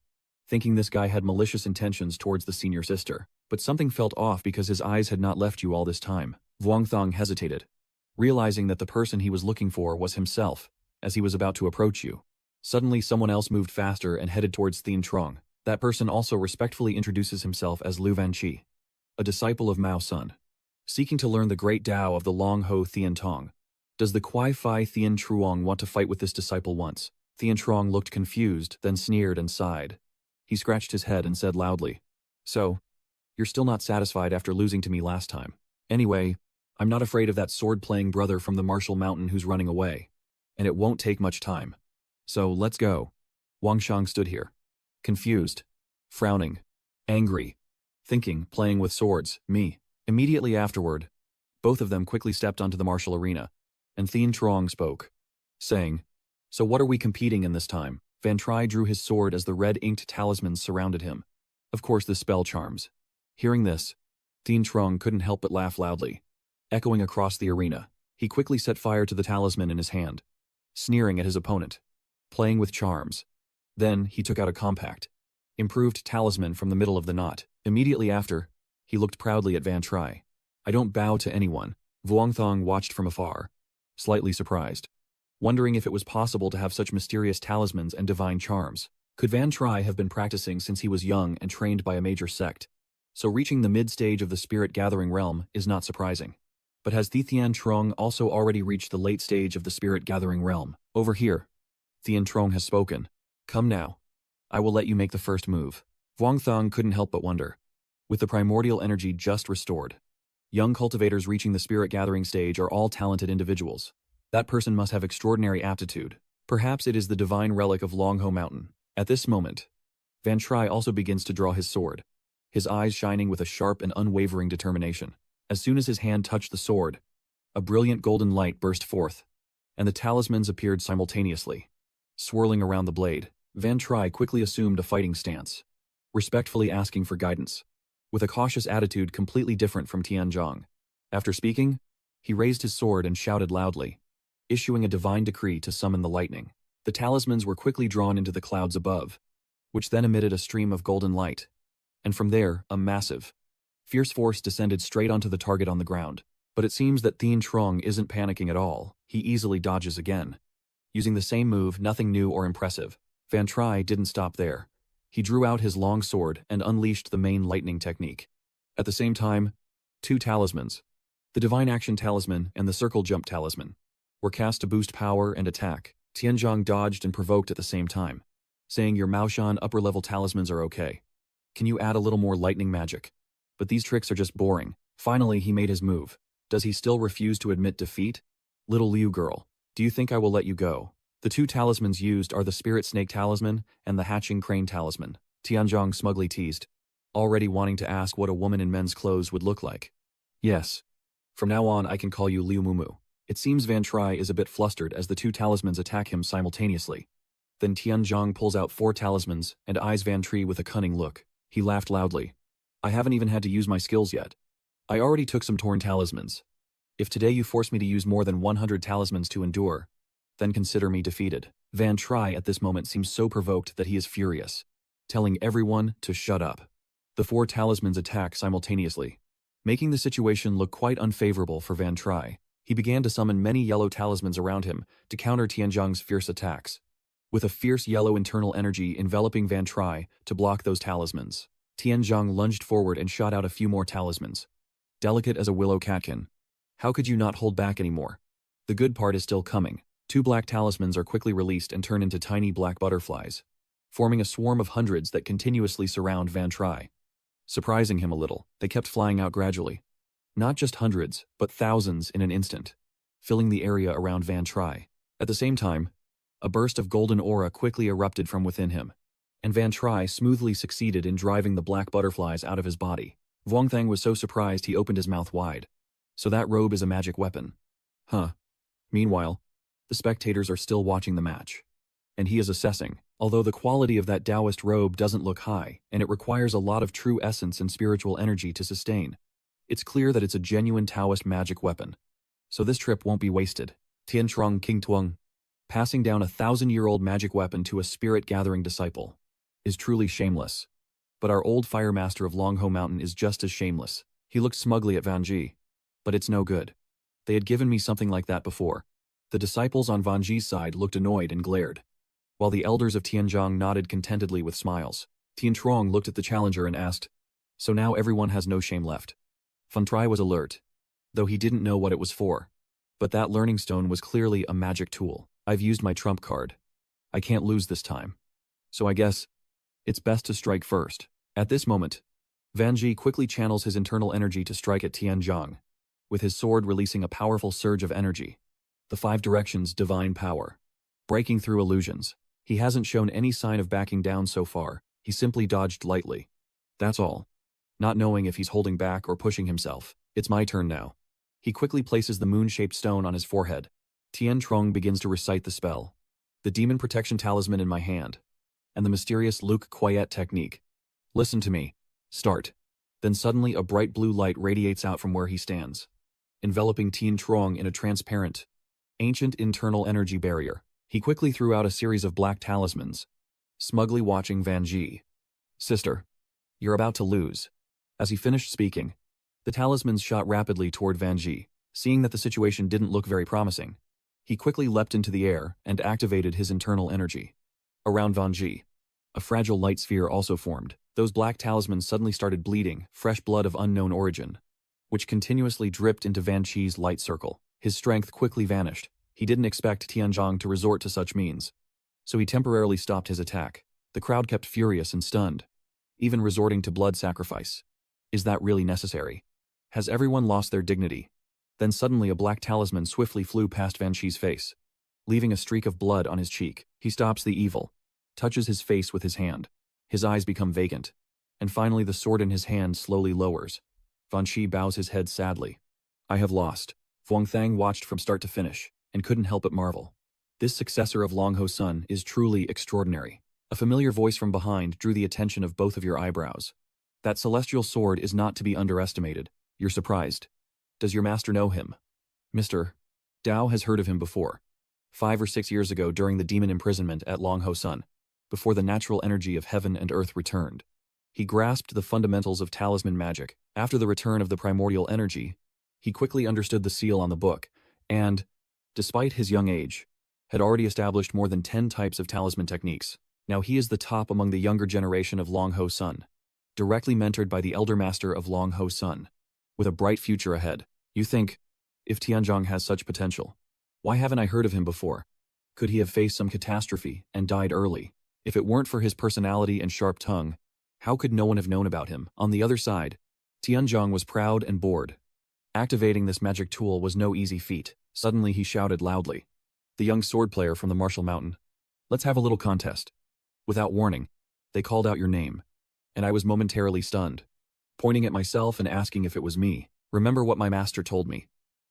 thinking this guy had malicious intentions towards the senior sister. But something felt off because his eyes had not left you all this time. Vuongthong hesitated, realizing that the person he was looking for was himself, as he was about to approach you. Suddenly someone else moved faster and headed towards Thien Trong. That person also respectfully introduces himself as Lu Vanqi, a disciple of Mao Sun, seeking to learn the great Tao of the Long Ho Thien Tong. Does the Kwai Phi Thien Truong want to fight with this disciple once? Thien Trong looked confused, then sneered and sighed. He scratched his head and said loudly, "So, you're still not satisfied after losing to me last time. Anyway, I'm not afraid of that sword-playing brother from the Martial Mountain who's running away, and it won't take much time. So let's go." Wang Shang stood here, confused. frowning, angry, thinking, playing with swords, me. Immediately afterward, both of them quickly stepped onto the martial arena, and Thien Trong spoke, saying, "So what are we competing in this time?" Van Try drew his sword as the red-inked talismans surrounded him. Of course, the spell charms. Hearing this, Thien Trong couldn't help but laugh loudly. Echoing across the arena, he quickly set fire to the talisman in his hand, sneering at his opponent, playing with charms. Then, he took out a compact, improved talisman from the middle of the knot. Immediately after, he looked proudly at Van Try. "I don't bow to anyone." Vuong Thong watched from afar, slightly surprised, wondering if it was possible to have such mysterious talismans and divine charms. Could Van Try have been practicing since he was young and trained by a major sect? So reaching the mid-stage of the spirit-gathering realm is not surprising. But has Thien Trong also already reached the late stage of the spirit-gathering realm? Over here, Thien Trong has spoken. "Come now. I will let you make the first move." Vuong Thong couldn't help but wonder. With the primordial energy just restored, young cultivators reaching the spirit-gathering stage are all talented individuals. That person must have extraordinary aptitude. Perhaps it is the divine relic of Longho Mountain. At this moment, Van Try also begins to draw his sword, his eyes shining with a sharp and unwavering determination. As soon as his hand touched the sword, a brilliant golden light burst forth, and the talismans appeared simultaneously. Swirling around the blade, Van Try quickly assumed a fighting stance, respectfully asking for guidance, with a cautious attitude completely different from Tianzhong. After speaking, he raised his sword and shouted loudly, issuing a divine decree to summon the lightning. The talismans were quickly drawn into the clouds above, which then emitted a stream of golden light, and from there, a massive, fierce force descended straight onto the target on the ground. But it seems that Thien Trong isn't panicking at all. He easily dodges again. Using the same move, nothing new or impressive. Van Try didn't stop there. He drew out his long sword and unleashed the main lightning technique. At the same time, two talismans, the Divine Action Talisman and the Circle Jump Talisman, were cast to boost power and attack. Tianzhong dodged and provoked at the same time, saying, "Your Maoshan upper-level talismans are okay. Can you add a little more lightning magic? But these tricks are just boring." Finally, he made his move. Does he still refuse to admit defeat? "Little Liu girl, do you think I will let you go?" The two talismans used are the Spirit Snake Talisman and the Hatching Crane Talisman. Tianzhong smugly teased, already wanting to ask what a woman in men's clothes would look like. "Yes. From now on, I can call you Liu Mumu." It seems Van Try is a bit flustered as the two talismans attack him simultaneously. Then Tianzhong pulls out 4 talismans and eyes Van Try with a cunning look. He laughed loudly. "I haven't even had to use my skills yet. I already took some torn talismans. If today you force me to use more than 100 talismans to endure, then consider me defeated." Van Try at this moment seems so provoked that he is furious, telling everyone to shut up. The 4 talismans attack simultaneously, making the situation look quite unfavorable for Van Try. He began to summon many yellow talismans around him to counter Tianzhong's fierce attacks, with a fierce yellow internal energy enveloping Van Try to block those talismans. Tianzhong lunged forward and shot out a few more talismans, delicate as a willow catkin. How could you not hold back anymore? The good part is still coming. 2 black talismans are quickly released and turn into tiny black butterflies, forming a swarm of hundreds that continuously surround Van Try. Surprising him a little, they kept flying out gradually. Not just hundreds, but thousands in an instant, filling the area around Van Try. At the same time, a burst of golden aura quickly erupted from within him, and Van Try smoothly succeeded in driving the black butterflies out of his body. Vuong Thang was so surprised he opened his mouth wide. So that robe is a magic weapon. Huh. Meanwhile, the spectators are still watching the match, and he is assessing. Although the quality of that Taoist robe doesn't look high, and it requires a lot of true essence and spiritual energy to sustain, it's clear that it's a genuine Taoist magic weapon. So this trip won't be wasted. Tian Trong King Tuong, passing down a 1,000-year-old magic weapon to a spirit-gathering disciple, is truly shameless. But our old fire master of Longho Mountain is just as shameless. He looked smugly at Van Ji. But it's no good. They had given me something like that before. The disciples on Van Ji's side looked annoyed and glared, while the elders of Tianzhong nodded contentedly with smiles. Tian Trong looked at the challenger and asked, "So now everyone has no shame left?" Van Try was alert, though he didn't know what it was for. But that learning stone was clearly a magic tool. "I've used my trump card. I can't lose this time. So I guess it's best to strike first." At this moment, Van Ji quickly channels his internal energy to strike at Tianzhong, with his sword releasing a powerful surge of energy. The 5 directions divine power, breaking through illusions. He hasn't shown any sign of backing down so far. He simply dodged lightly. That's all. Not knowing if he's holding back or pushing himself. It's my turn now. He quickly places the moon-shaped stone on his forehead. Tian Trong begins to recite the spell. The demon protection talisman in my hand. And the mysterious Luke Quiet technique. Listen to me. Start. Then suddenly a bright blue light radiates out from where he stands, enveloping Tian Trong in a transparent, ancient internal energy barrier. He quickly threw out a series of black talismans, smugly watching Van Ji. Sister, you're about to lose. As he finished speaking, the talismans shot rapidly toward Van Ji. Seeing that the situation didn't look very promising, he quickly leapt into the air and activated his internal energy. Around Van Ji, a fragile light sphere also formed. Those black talismans suddenly started bleeding, fresh blood of unknown origin, which continuously dripped into Van Ji's light circle. His strength quickly vanished. He didn't expect Tianzhong to resort to such means, so he temporarily stopped his attack. The crowd kept furious and stunned, even resorting to blood sacrifice. Is that really necessary? Has everyone lost their dignity? Then suddenly a black talisman swiftly flew past Van Ji's face, leaving a streak of blood on his cheek. He stops the evil, touches his face with his hand. His eyes become vacant, and finally the sword in his hand slowly lowers. Van Ji bows his head sadly. I have lost. Vuong Thang watched from start to finish, and couldn't help but marvel. This successor of Long Ho Sun is truly extraordinary. A familiar voice from behind drew the attention of both of your eyebrows. That celestial sword is not to be underestimated. You're surprised. Does your master know him? Mr. Dao has heard of him before. 5 or 6 years ago during the demon imprisonment at Long Ho Sun, before the natural energy of heaven and earth returned. He grasped the fundamentals of talisman magic. After the return of the primordial energy, he quickly understood the seal on the book, and, despite his young age, had already established more than 10 types of talisman techniques. Now he is the top among the younger generation of Long Ho Sun, directly mentored by the elder master of Long Ho Sun, with a bright future ahead. You think, if Tianzhong has such potential, why haven't I heard of him before? Could he have faced some catastrophe and died early? If it weren't for his personality and sharp tongue, how could no one have known about him? On the other side, Tianzhong was proud and bored. Activating this magic tool was no easy feat. Suddenly he shouted loudly. The young sword player from the Martial Mountain. Let's have a little contest. Without warning, they called out your name, and I was momentarily stunned, pointing at myself and asking if it was me. Remember what my master told me.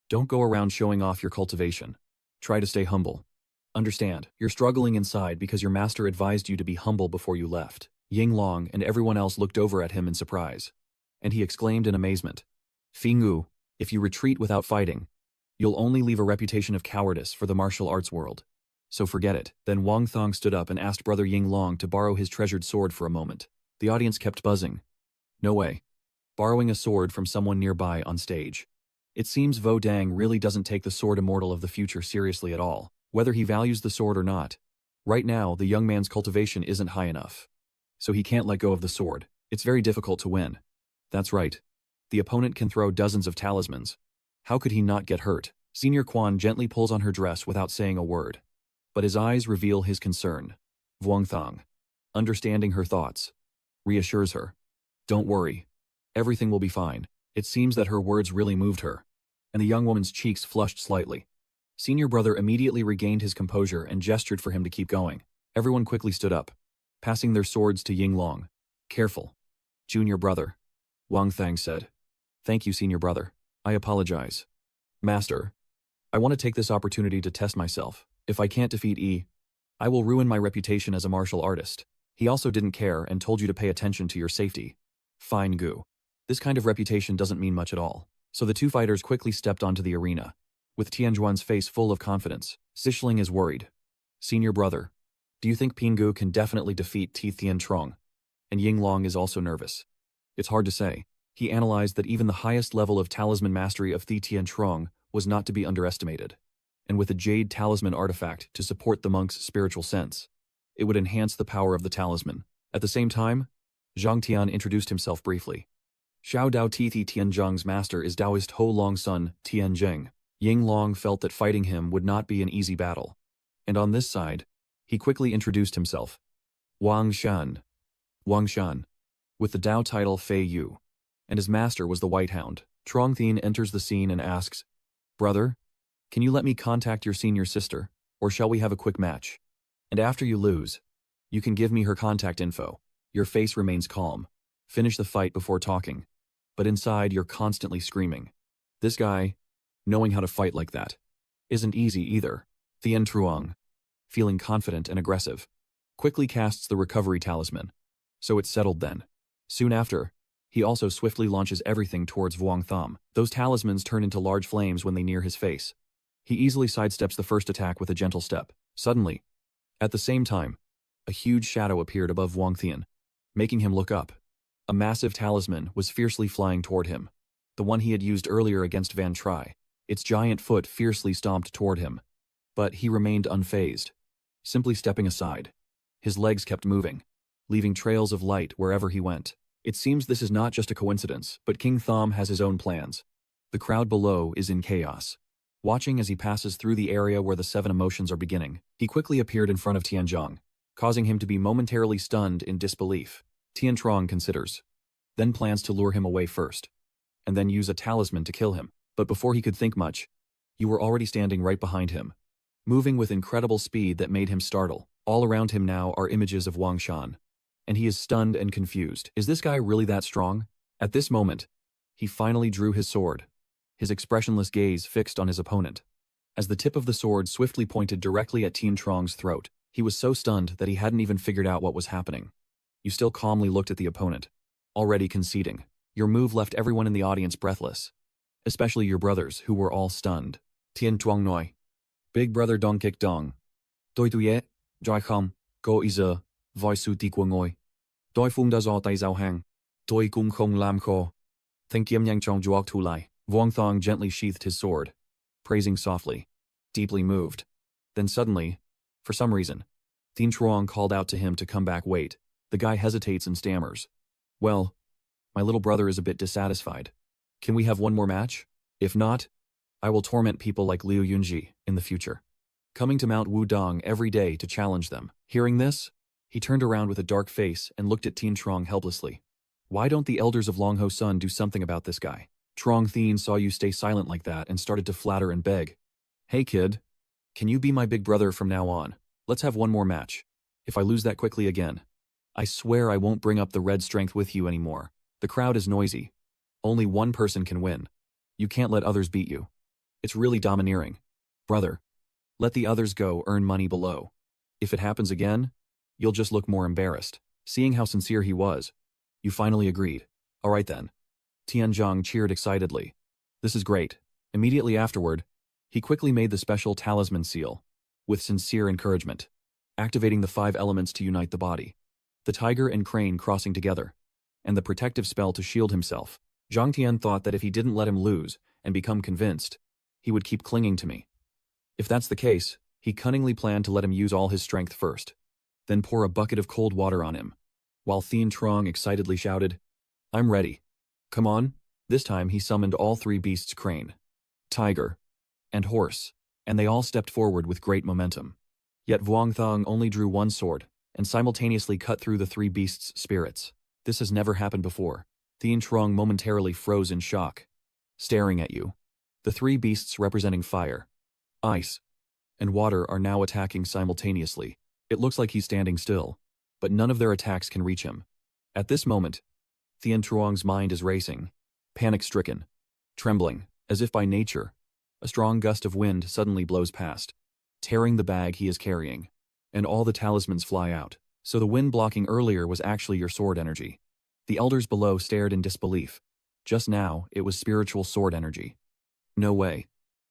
Don't go around showing off your cultivation. Try to stay humble. Understand, you're struggling inside because your master advised you to be humble before you left. Ying Long and everyone else looked over at him in surprise, and he exclaimed in amazement. Fingu, if you retreat without fighting, you'll only leave a reputation of cowardice for the martial arts world. So forget it. Then Wang Thong stood up and asked Brother Ying Long to borrow his treasured sword for a moment. The audience kept buzzing. No way. Borrowing a sword from someone nearby on stage. It seems Vo Dang really doesn't take the sword immortal of the future seriously at all, whether he values the sword or not. Right now, the young man's cultivation isn't high enough, so he can't let go of the sword. It's very difficult to win. That's right. The opponent can throw dozens of talismans. How could he not get hurt? Senior Quan gently pulls on her dress without saying a word, but his eyes reveal his concern. Vuong Thong, understanding her thoughts, reassures her. Don't worry. Everything will be fine. It seems that her words really moved her, and the young woman's cheeks flushed slightly. Senior brother immediately regained his composure and gestured for him to keep going. Everyone quickly stood up, passing their swords to Ying Long. Careful. Junior brother, Wang Thang said. Thank you, senior brother. I apologize. Master, I want to take this opportunity to test myself. If I can't defeat Yi, I will ruin my reputation as a martial artist. He also didn't care and told you to pay attention to your safety. Fine Gu. This kind of reputation doesn't mean much at all. So the two fighters quickly stepped onto the arena, with Tianjuan's face full of confidence. Sichling is worried. Senior brother, do you think Pingu can definitely defeat Ti Thien Trong? And Ying Long is also nervous. It's hard to say. He analyzed that even the highest level of talisman mastery of Ti Thien Trong was not to be underestimated. And with a jade talisman artifact to support the monk's spiritual sense, it would enhance the power of the talisman. At the same time, Zhang Tian introduced himself briefly. Xiao Dao Ti Tianzhang's master is Taoist Ho Long's son, Tianzheng. Ying Long felt that fighting him would not be an easy battle. And on this side, he quickly introduced himself. Wang Shan. Wang Shan, with the Dao title Fei Yu, and his master was the White Hound. Trong Thien enters the scene and asks, Brother, can you let me contact your senior sister, or shall we have a quick match? And after you lose, you can give me her contact info. Your face remains calm. Finish the fight before talking. But inside, you're constantly screaming. This guy, knowing how to fight like that, isn't easy either. Thien Truong, feeling confident and aggressive, quickly casts the recovery talisman. So it's settled then. Soon after, he also swiftly launches everything towards Vuong Tham. Those talismans turn into large flames when they near his face. He easily sidesteps the first attack with a gentle step. Suddenly, at the same time, a huge shadow appeared above Vuong Thien, making him look up. A massive talisman was fiercely flying toward him, the one he had used earlier against Van Tri. Its giant foot fiercely stomped toward him. But he remained unfazed, simply stepping aside. His legs kept moving, leaving trails of light wherever he went. It seems this is not just a coincidence, but King Tham has his own plans. The crowd below is in chaos. Watching as he passes through the area where the 7 emotions are beginning, he quickly appeared in front of Tianzhong, causing him to be momentarily stunned in disbelief. Tian Trong considers, then plans to lure him away first, and then use a talisman to kill him. But before he could think much, you were already standing right behind him, moving with incredible speed that made him startle. All around him now are images of Wang Shan, and he is stunned and confused. Is this guy really that strong? At this moment, he finally drew his sword, his expressionless gaze fixed on his opponent. As the tip of the sword swiftly pointed directly at Tian Trong's throat, he was so stunned that he hadn't even figured out what was happening. You still calmly looked at the opponent, already conceding. Your move left everyone in the audience breathless, especially your brothers, who were all stunned. Tian Truong Noi. Big brother Dong Kik Dong. Doi tu ye, Jai Kham, Go Iza, Voi Su Ti Kwa Ngoi. Doi Phung Da Zo Tai Zao Hang. Doi Kum Khong Lam Kho. Think Yim Yang Chong Juok Tu Lai. Vuong Thong gently sheathed his sword, praising softly, deeply moved. Then suddenly, for some reason, Thien Truong called out to him to come back. Wait. The guy hesitates and stammers. Well, my little brother is a bit dissatisfied. Can we have one more match? If not, I will torment people like Liu Yunji in the future, coming to Mount Wudong every day to challenge them. Hearing this, he turned around with a dark face and looked at Thien Truong helplessly. Why don't the elders of Longho Sun do something about this guy? Truong Thien saw you stay silent like that and started to flatter and beg. Hey kid, can you be my big brother from now on? Let's have one more match. If I lose that quickly again, I swear I won't bring up the red strength with you anymore. The crowd is noisy. Only one person can win. You can't let others beat you. It's really domineering. Brother, let the others go earn money below. If it happens again, you'll just look more embarrassed. Seeing how sincere he was, you finally agreed. All right then. Tianzhong cheered excitedly. This is great. Immediately afterward, he quickly made the special talisman seal, with sincere encouragement, activating the 5 elements to unite the body, the tiger and crane crossing together, and the protective spell to shield himself. Zhang Tian thought that if he didn't let him lose and become convinced, he would keep clinging to me. If that's the case, he cunningly planned to let him use all his strength first, then pour a bucket of cold water on him, while Thien Truong excitedly shouted, I'm ready. Come on. This time he summoned all 3 beasts, crane, tiger, and horse, and they all stepped forward with great momentum. Yet Vuong Thong only drew 1 sword, and simultaneously cut through the 3 beasts' spirits. This has never happened before. Thien Truong momentarily froze in shock, staring at you. The 3 beasts representing fire, ice, and water are now attacking simultaneously. It looks like he's standing still, but none of their attacks can reach him. At this moment, Thien Truong's mind is racing, panic-stricken, trembling, as if by nature. A strong gust of wind suddenly blows past, tearing the bag he is carrying, and all the talismans fly out. So the wind blocking earlier was actually your sword energy. The elders below stared in disbelief. Just now, it was spiritual sword energy. No way.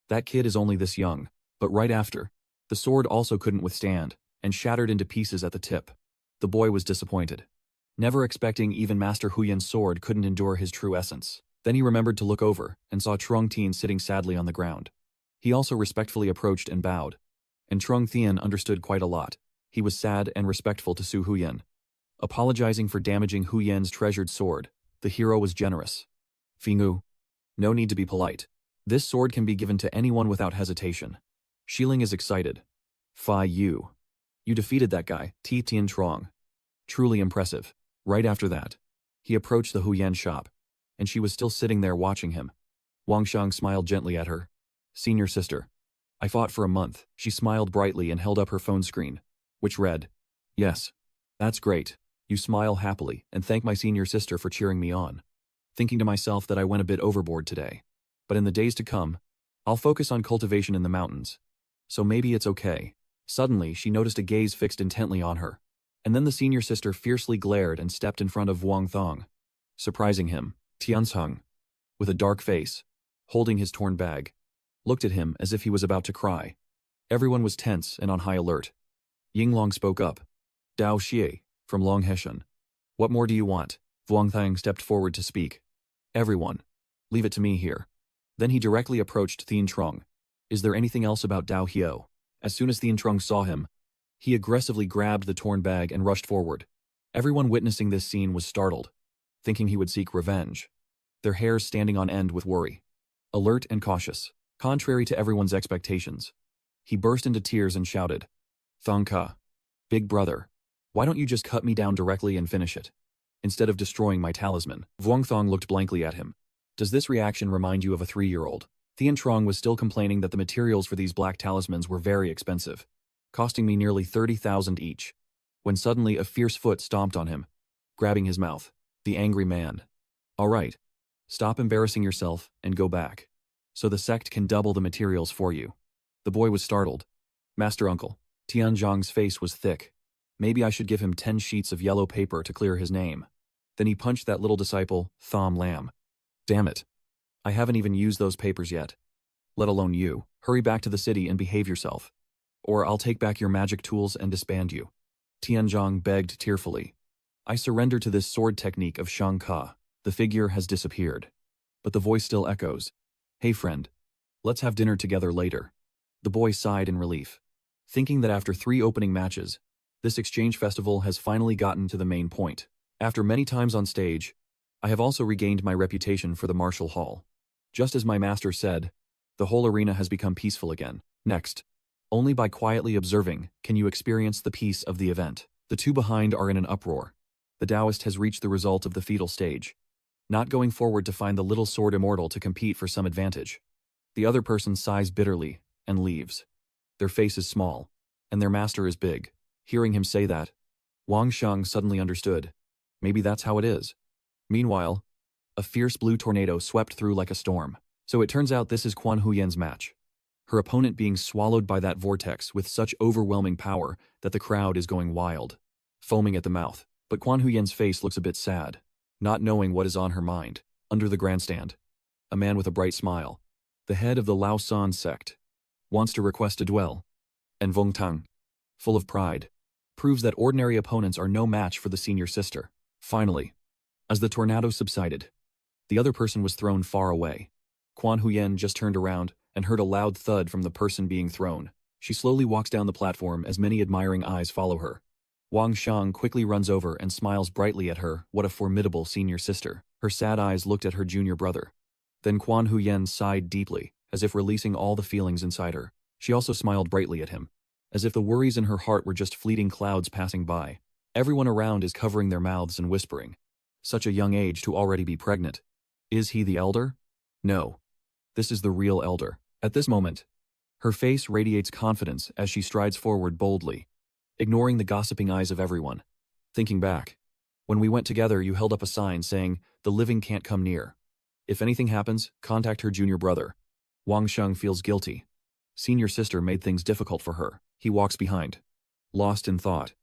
That kid is only this young. But right after, the sword also couldn't withstand, and shattered into pieces at the tip. The boy was disappointed, never expecting even Master Huyan's sword couldn't endure his true essence. Then he remembered to look over, and saw Truong Thien sitting sadly on the ground. He also respectfully approached and bowed, and Truong Thien understood quite a lot. He was sad and respectful to Su Huyan. Apologizing for damaging Huyan's treasured sword, the hero was generous. Fingu, no need to be polite. This sword can be given to anyone without hesitation. Shiling is excited. Fi you. You defeated that guy, Tien Truong. Truly impressive. Right after that, he approached the Huyan shop, and she was still sitting there watching him. Wang Shang smiled gently at her. Senior sister. I fought for a month. She smiled brightly and held up her phone screen, which read, Yes, that's great. You smile happily and thank my senior sister for cheering me on, thinking to myself that I went a bit overboard today. But in the days to come, I'll focus on cultivation in the mountains. So maybe it's okay. Suddenly, she noticed a gaze fixed intently on her. And then the senior sister fiercely glared and stepped in front of Wang Thong, surprising him. Tianzheng, with a dark face, holding his torn bag, looked at him as if he was about to cry. Everyone was tense and on high alert. Yinglong spoke up. Dao Xie, from Long Heshan. What more do you want? Wang Thang stepped forward to speak. Everyone, leave it to me here. Then he directly approached Thien Trong. Is there anything else about Dao Hio? As soon as Thien Trong saw him, he aggressively grabbed the torn bag and rushed forward. Everyone witnessing this scene was startled, thinking he would seek revenge, their hairs standing on end with worry. Alert and cautious, contrary to everyone's expectations, he burst into tears and shouted, Thong Ka, big brother, why don't you just cut me down directly and finish it, instead of destroying my talisman? Vuong Thong looked blankly at him. Does this reaction remind you of a 3-year-old? Thien Trong was still complaining that the materials for these black talismans were very expensive, costing me nearly 30,000 each, when suddenly a fierce foot stomped on him, grabbing his mouth. The angry man. All right. Stop embarrassing yourself and go back, so the sect can double the materials for you. The boy was startled. Master Uncle. Tianzhang's face was thick. Maybe I should give him 10 sheets of yellow paper to clear his name. Then he punched that little disciple, Thom Lam. Damn it. I haven't even used those papers yet. Let alone you. Hurry back to the city and behave yourself, or I'll take back your magic tools and disband you. Tianzhang begged tearfully. I surrender to this sword technique of Shang Ka. The figure has disappeared, but the voice still echoes. Hey friend, let's have dinner together later. The boy sighed in relief, thinking that after 3 opening matches, this exchange festival has finally gotten to the main point. After many times on stage, I have also regained my reputation for the martial hall. Just as my master said, the whole arena has become peaceful again. Next, only by quietly observing can you experience the peace of the event. The two behind are in an uproar. The Taoist has reached the result of the fetal stage, not going forward to find the little sword immortal to compete for some advantage. The other person sighs bitterly and leaves. Their face is small, and their master is big. Hearing him say that, Wang Sheng suddenly understood. Maybe that's how it is. Meanwhile, a fierce blue tornado swept through like a storm. So it turns out this is Quan Huyen's match, her opponent being swallowed by that vortex with such overwhelming power that the crowd is going wild, foaming at the mouth. But Quan Huyen's face looks a bit sad, not knowing what is on her mind. Under the grandstand, a man with a bright smile, the head of the Lao San sect, wants to request a duel. And Vong Tang, full of pride, proves that ordinary opponents are no match for the senior sister. Finally, as the tornado subsided, the other person was thrown far away. Quan Huyen just turned around and heard a loud thud from the person being thrown. She slowly walks down the platform as many admiring eyes follow her. Wang Shang quickly runs over and smiles brightly at her. What a formidable senior sister. Her sad eyes looked at her junior brother. Then Quan Huyen sighed deeply, as if releasing all the feelings inside her. She also smiled brightly at him, as if the worries in her heart were just fleeting clouds passing by. Everyone around is covering their mouths and whispering. Such a young age to already be pregnant. Is he the elder? No. This is the real elder. At this moment, her face radiates confidence as she strides forward boldly, ignoring the gossiping eyes of everyone. Thinking back, when we went together you held up a sign saying, the living can't come near. If anything happens, contact her junior brother. Wang Sheng feels guilty. Senior sister made things difficult for her. He walks behind, lost in thought,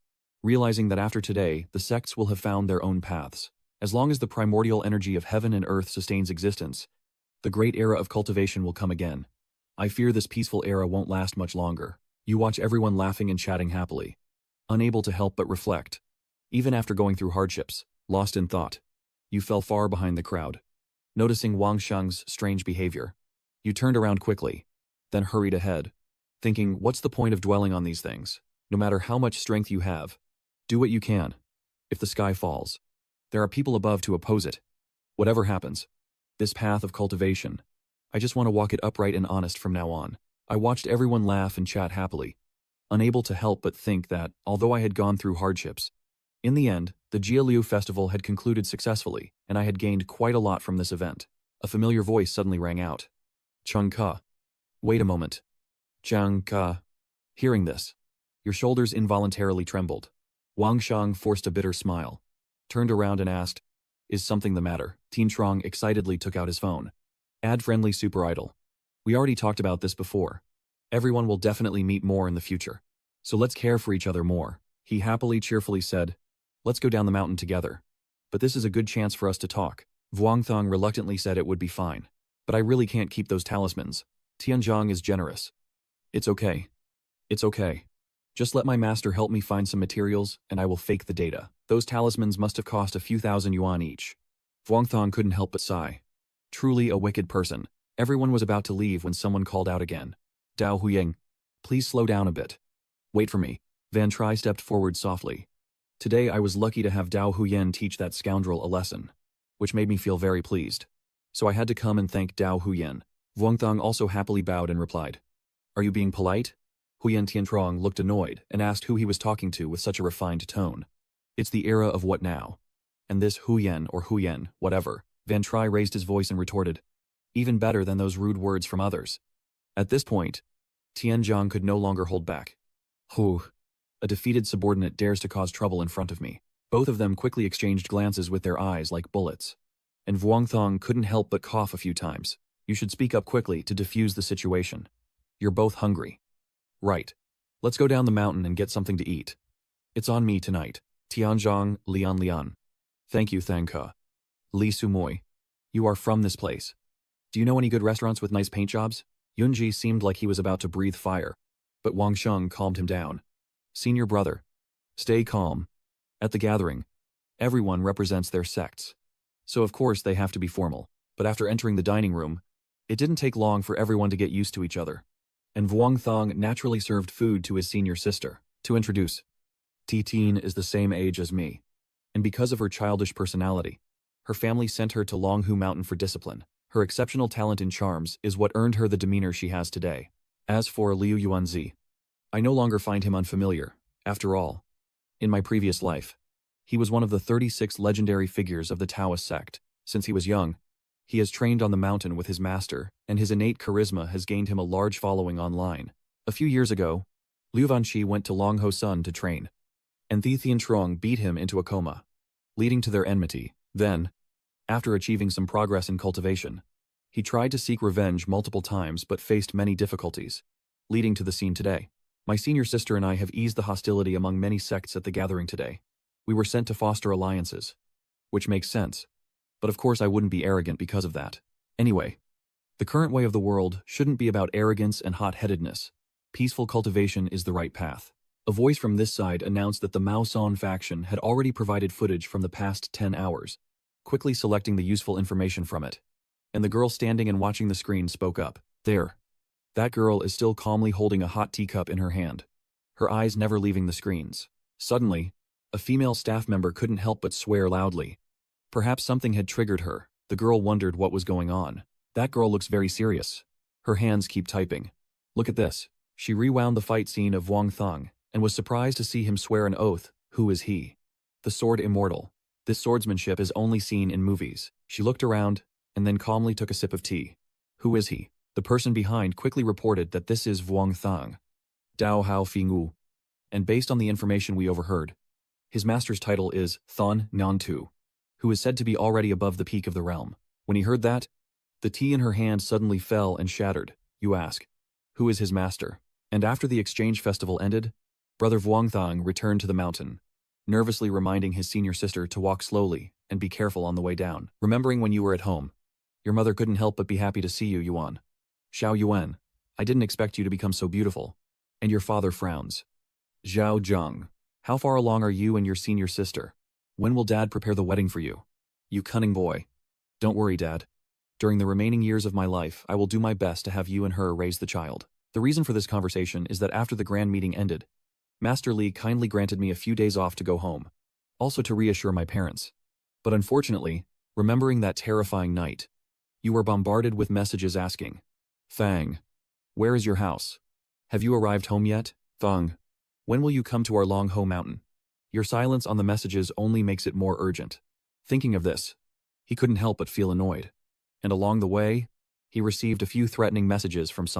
realizing that after today, the sects will have found their own paths. As long as the primordial energy of heaven and earth sustains existence, the great era of cultivation will come again. I fear this peaceful era won't last much longer. You watch everyone laughing and chatting happily, unable to help but reflect. Even after going through hardships, lost in thought, you fell far behind the crowd. Noticing Wang Sheng's strange behavior, you turned around quickly, then hurried ahead, thinking, what's the point of dwelling on these things? No matter how much strength you have, do what you can. If the sky falls, there are people above to oppose it. Whatever happens, this path of cultivation, I just want to walk it upright and honest from now on. I watched everyone laugh and chat happily, unable to help but think that, although I had gone through hardships, in the end, the Jialiu festival had concluded successfully, and I had gained quite a lot from this event. A familiar voice suddenly rang out. Chung Ka. Wait a moment. Chung Ka. Hearing this, your shoulders involuntarily trembled. Wang Shang forced a bitter smile, turned around and asked, "Is something the matter?" Tian Trong excitedly took out his phone. Ad-friendly super idol. "We already talked about this before. Everyone will definitely meet more in the future. So let's care for each other more." He happily cheerfully said, "Let's go down the mountain together. But this is a good chance for us to talk." Vuongthong reluctantly said it would be fine. "But I really can't keep those talismans. Tianzhong is generous." "It's okay. It's okay. Just let my master help me find some materials, and I will fake the data. Those talismans must have cost a few thousand yuan each." Vuongthong couldn't help but sigh. Truly a wicked person. Everyone was about to leave when someone called out again. "Dao Huying, please slow down a bit. Wait for me." Van Tri stepped forward softly. "Today I was lucky to have Dao Huyen teach that scoundrel a lesson, which made me feel very pleased. So I had to come and thank Dao Huyen." Vuongthong also happily bowed and replied, "Are you being polite?" Huyen Tiantrong looked annoyed and asked who he was talking to with such a refined tone. "It's the era of what now? And this Huyen or Huyen, whatever." Van Tri raised his voice and retorted, "Even better than those rude words from others." At this point, Tianzhong could no longer hold back. "Who? A defeated subordinate dares to cause trouble in front of me." Both of them quickly exchanged glances with their eyes like bullets. And Vuongthong couldn't help but cough a few times. "You should speak up quickly to defuse the situation. You're both hungry." "Right. Let's go down the mountain and get something to eat. It's on me tonight." Tianzhong, Lian. "Thank you, Thangke." "Li Sumoy. You are from this place. Do you know any good restaurants with nice paint jobs?" Yunji seemed like he was about to breathe fire, but Wang Sheng calmed him down. "Senior brother, stay calm. At the gathering, everyone represents their sects. So of course they have to be formal. But after entering the dining room, it didn't take long for everyone to get used to each other. And Vuongthong naturally served food to his senior sister. To introduce, Titin is the same age as me. And because of her childish personality, her family sent her to Longhu Mountain for discipline. Her exceptional talent in charms is what earned her the demeanor she has today. As for Liu Yuanzi, I no longer find him unfamiliar. After all, in my previous life, he was one of the 36 legendary figures of the Taoist sect. Since he was young, he has trained on the mountain with his master, and his innate charisma has gained him a large following online. A few years ago, Liu Vanqi went to Longho Sun to train, and Thi Thien Trong beat him into a coma, leading to their enmity. Then, after achieving some progress in cultivation, he tried to seek revenge multiple times but faced many difficulties, leading to the scene today. My senior sister and I have eased the hostility among many sects at the gathering today. We were sent to foster alliances, which makes sense. But of course I wouldn't be arrogant because of that. Anyway, the current way of the world shouldn't be about arrogance and hot-headedness. Peaceful cultivation is the right path. A voice from this side announced that the Mao Son faction had already provided footage from the past 10 hours, quickly selecting the useful information from it. And the girl standing and watching the screen spoke up. "There. That girl is still calmly holding a hot teacup in her hand, her eyes never leaving the screens." Suddenly, a female staff member couldn't help but swear loudly. Perhaps something had triggered her. The girl wondered what was going on. "That girl looks very serious. Her hands keep typing. Look at this." She rewound the fight scene of Wang Thong and was surprised to see him swear an oath. Who is he? The sword immortal. This swordsmanship is only seen in movies. She looked around and then calmly took a sip of tea. Who is he? The person behind quickly reported that this is Vuong Thang, Dao Hao Fingu, and based on the information we overheard, his master's title is Thon Nan Tu, who is said to be already above the peak of the realm. When he heard that, the tea in her hand suddenly fell and shattered. You ask, who is his master? And after the exchange festival ended, Brother Vuong Thang returned to the mountain, nervously reminding his senior sister to walk slowly and be careful on the way down. Remembering when you were at home, your mother couldn't help but be happy to see you, Yuan. Xiao Yuan, I didn't expect you to become so beautiful. And your father frowns. Zhao Zhang, how far along are you and your senior sister? When will Dad prepare the wedding for you? You cunning boy. Don't worry, Dad. During the remaining years of my life, I will do my best to have you and her raise the child. The reason for this conversation is that after the grand meeting ended, Master Li kindly granted me a few days off to go home, also to reassure my parents. But unfortunately, remembering that terrifying night, you were bombarded with messages asking, Fang, where is your house? Have you arrived home yet? Thang, when will you come to our Long Ho Mountain? Your silence on the messages only makes it more urgent. Thinking of this, he couldn't help but feel annoyed. And along the way, he received a few threatening messages from some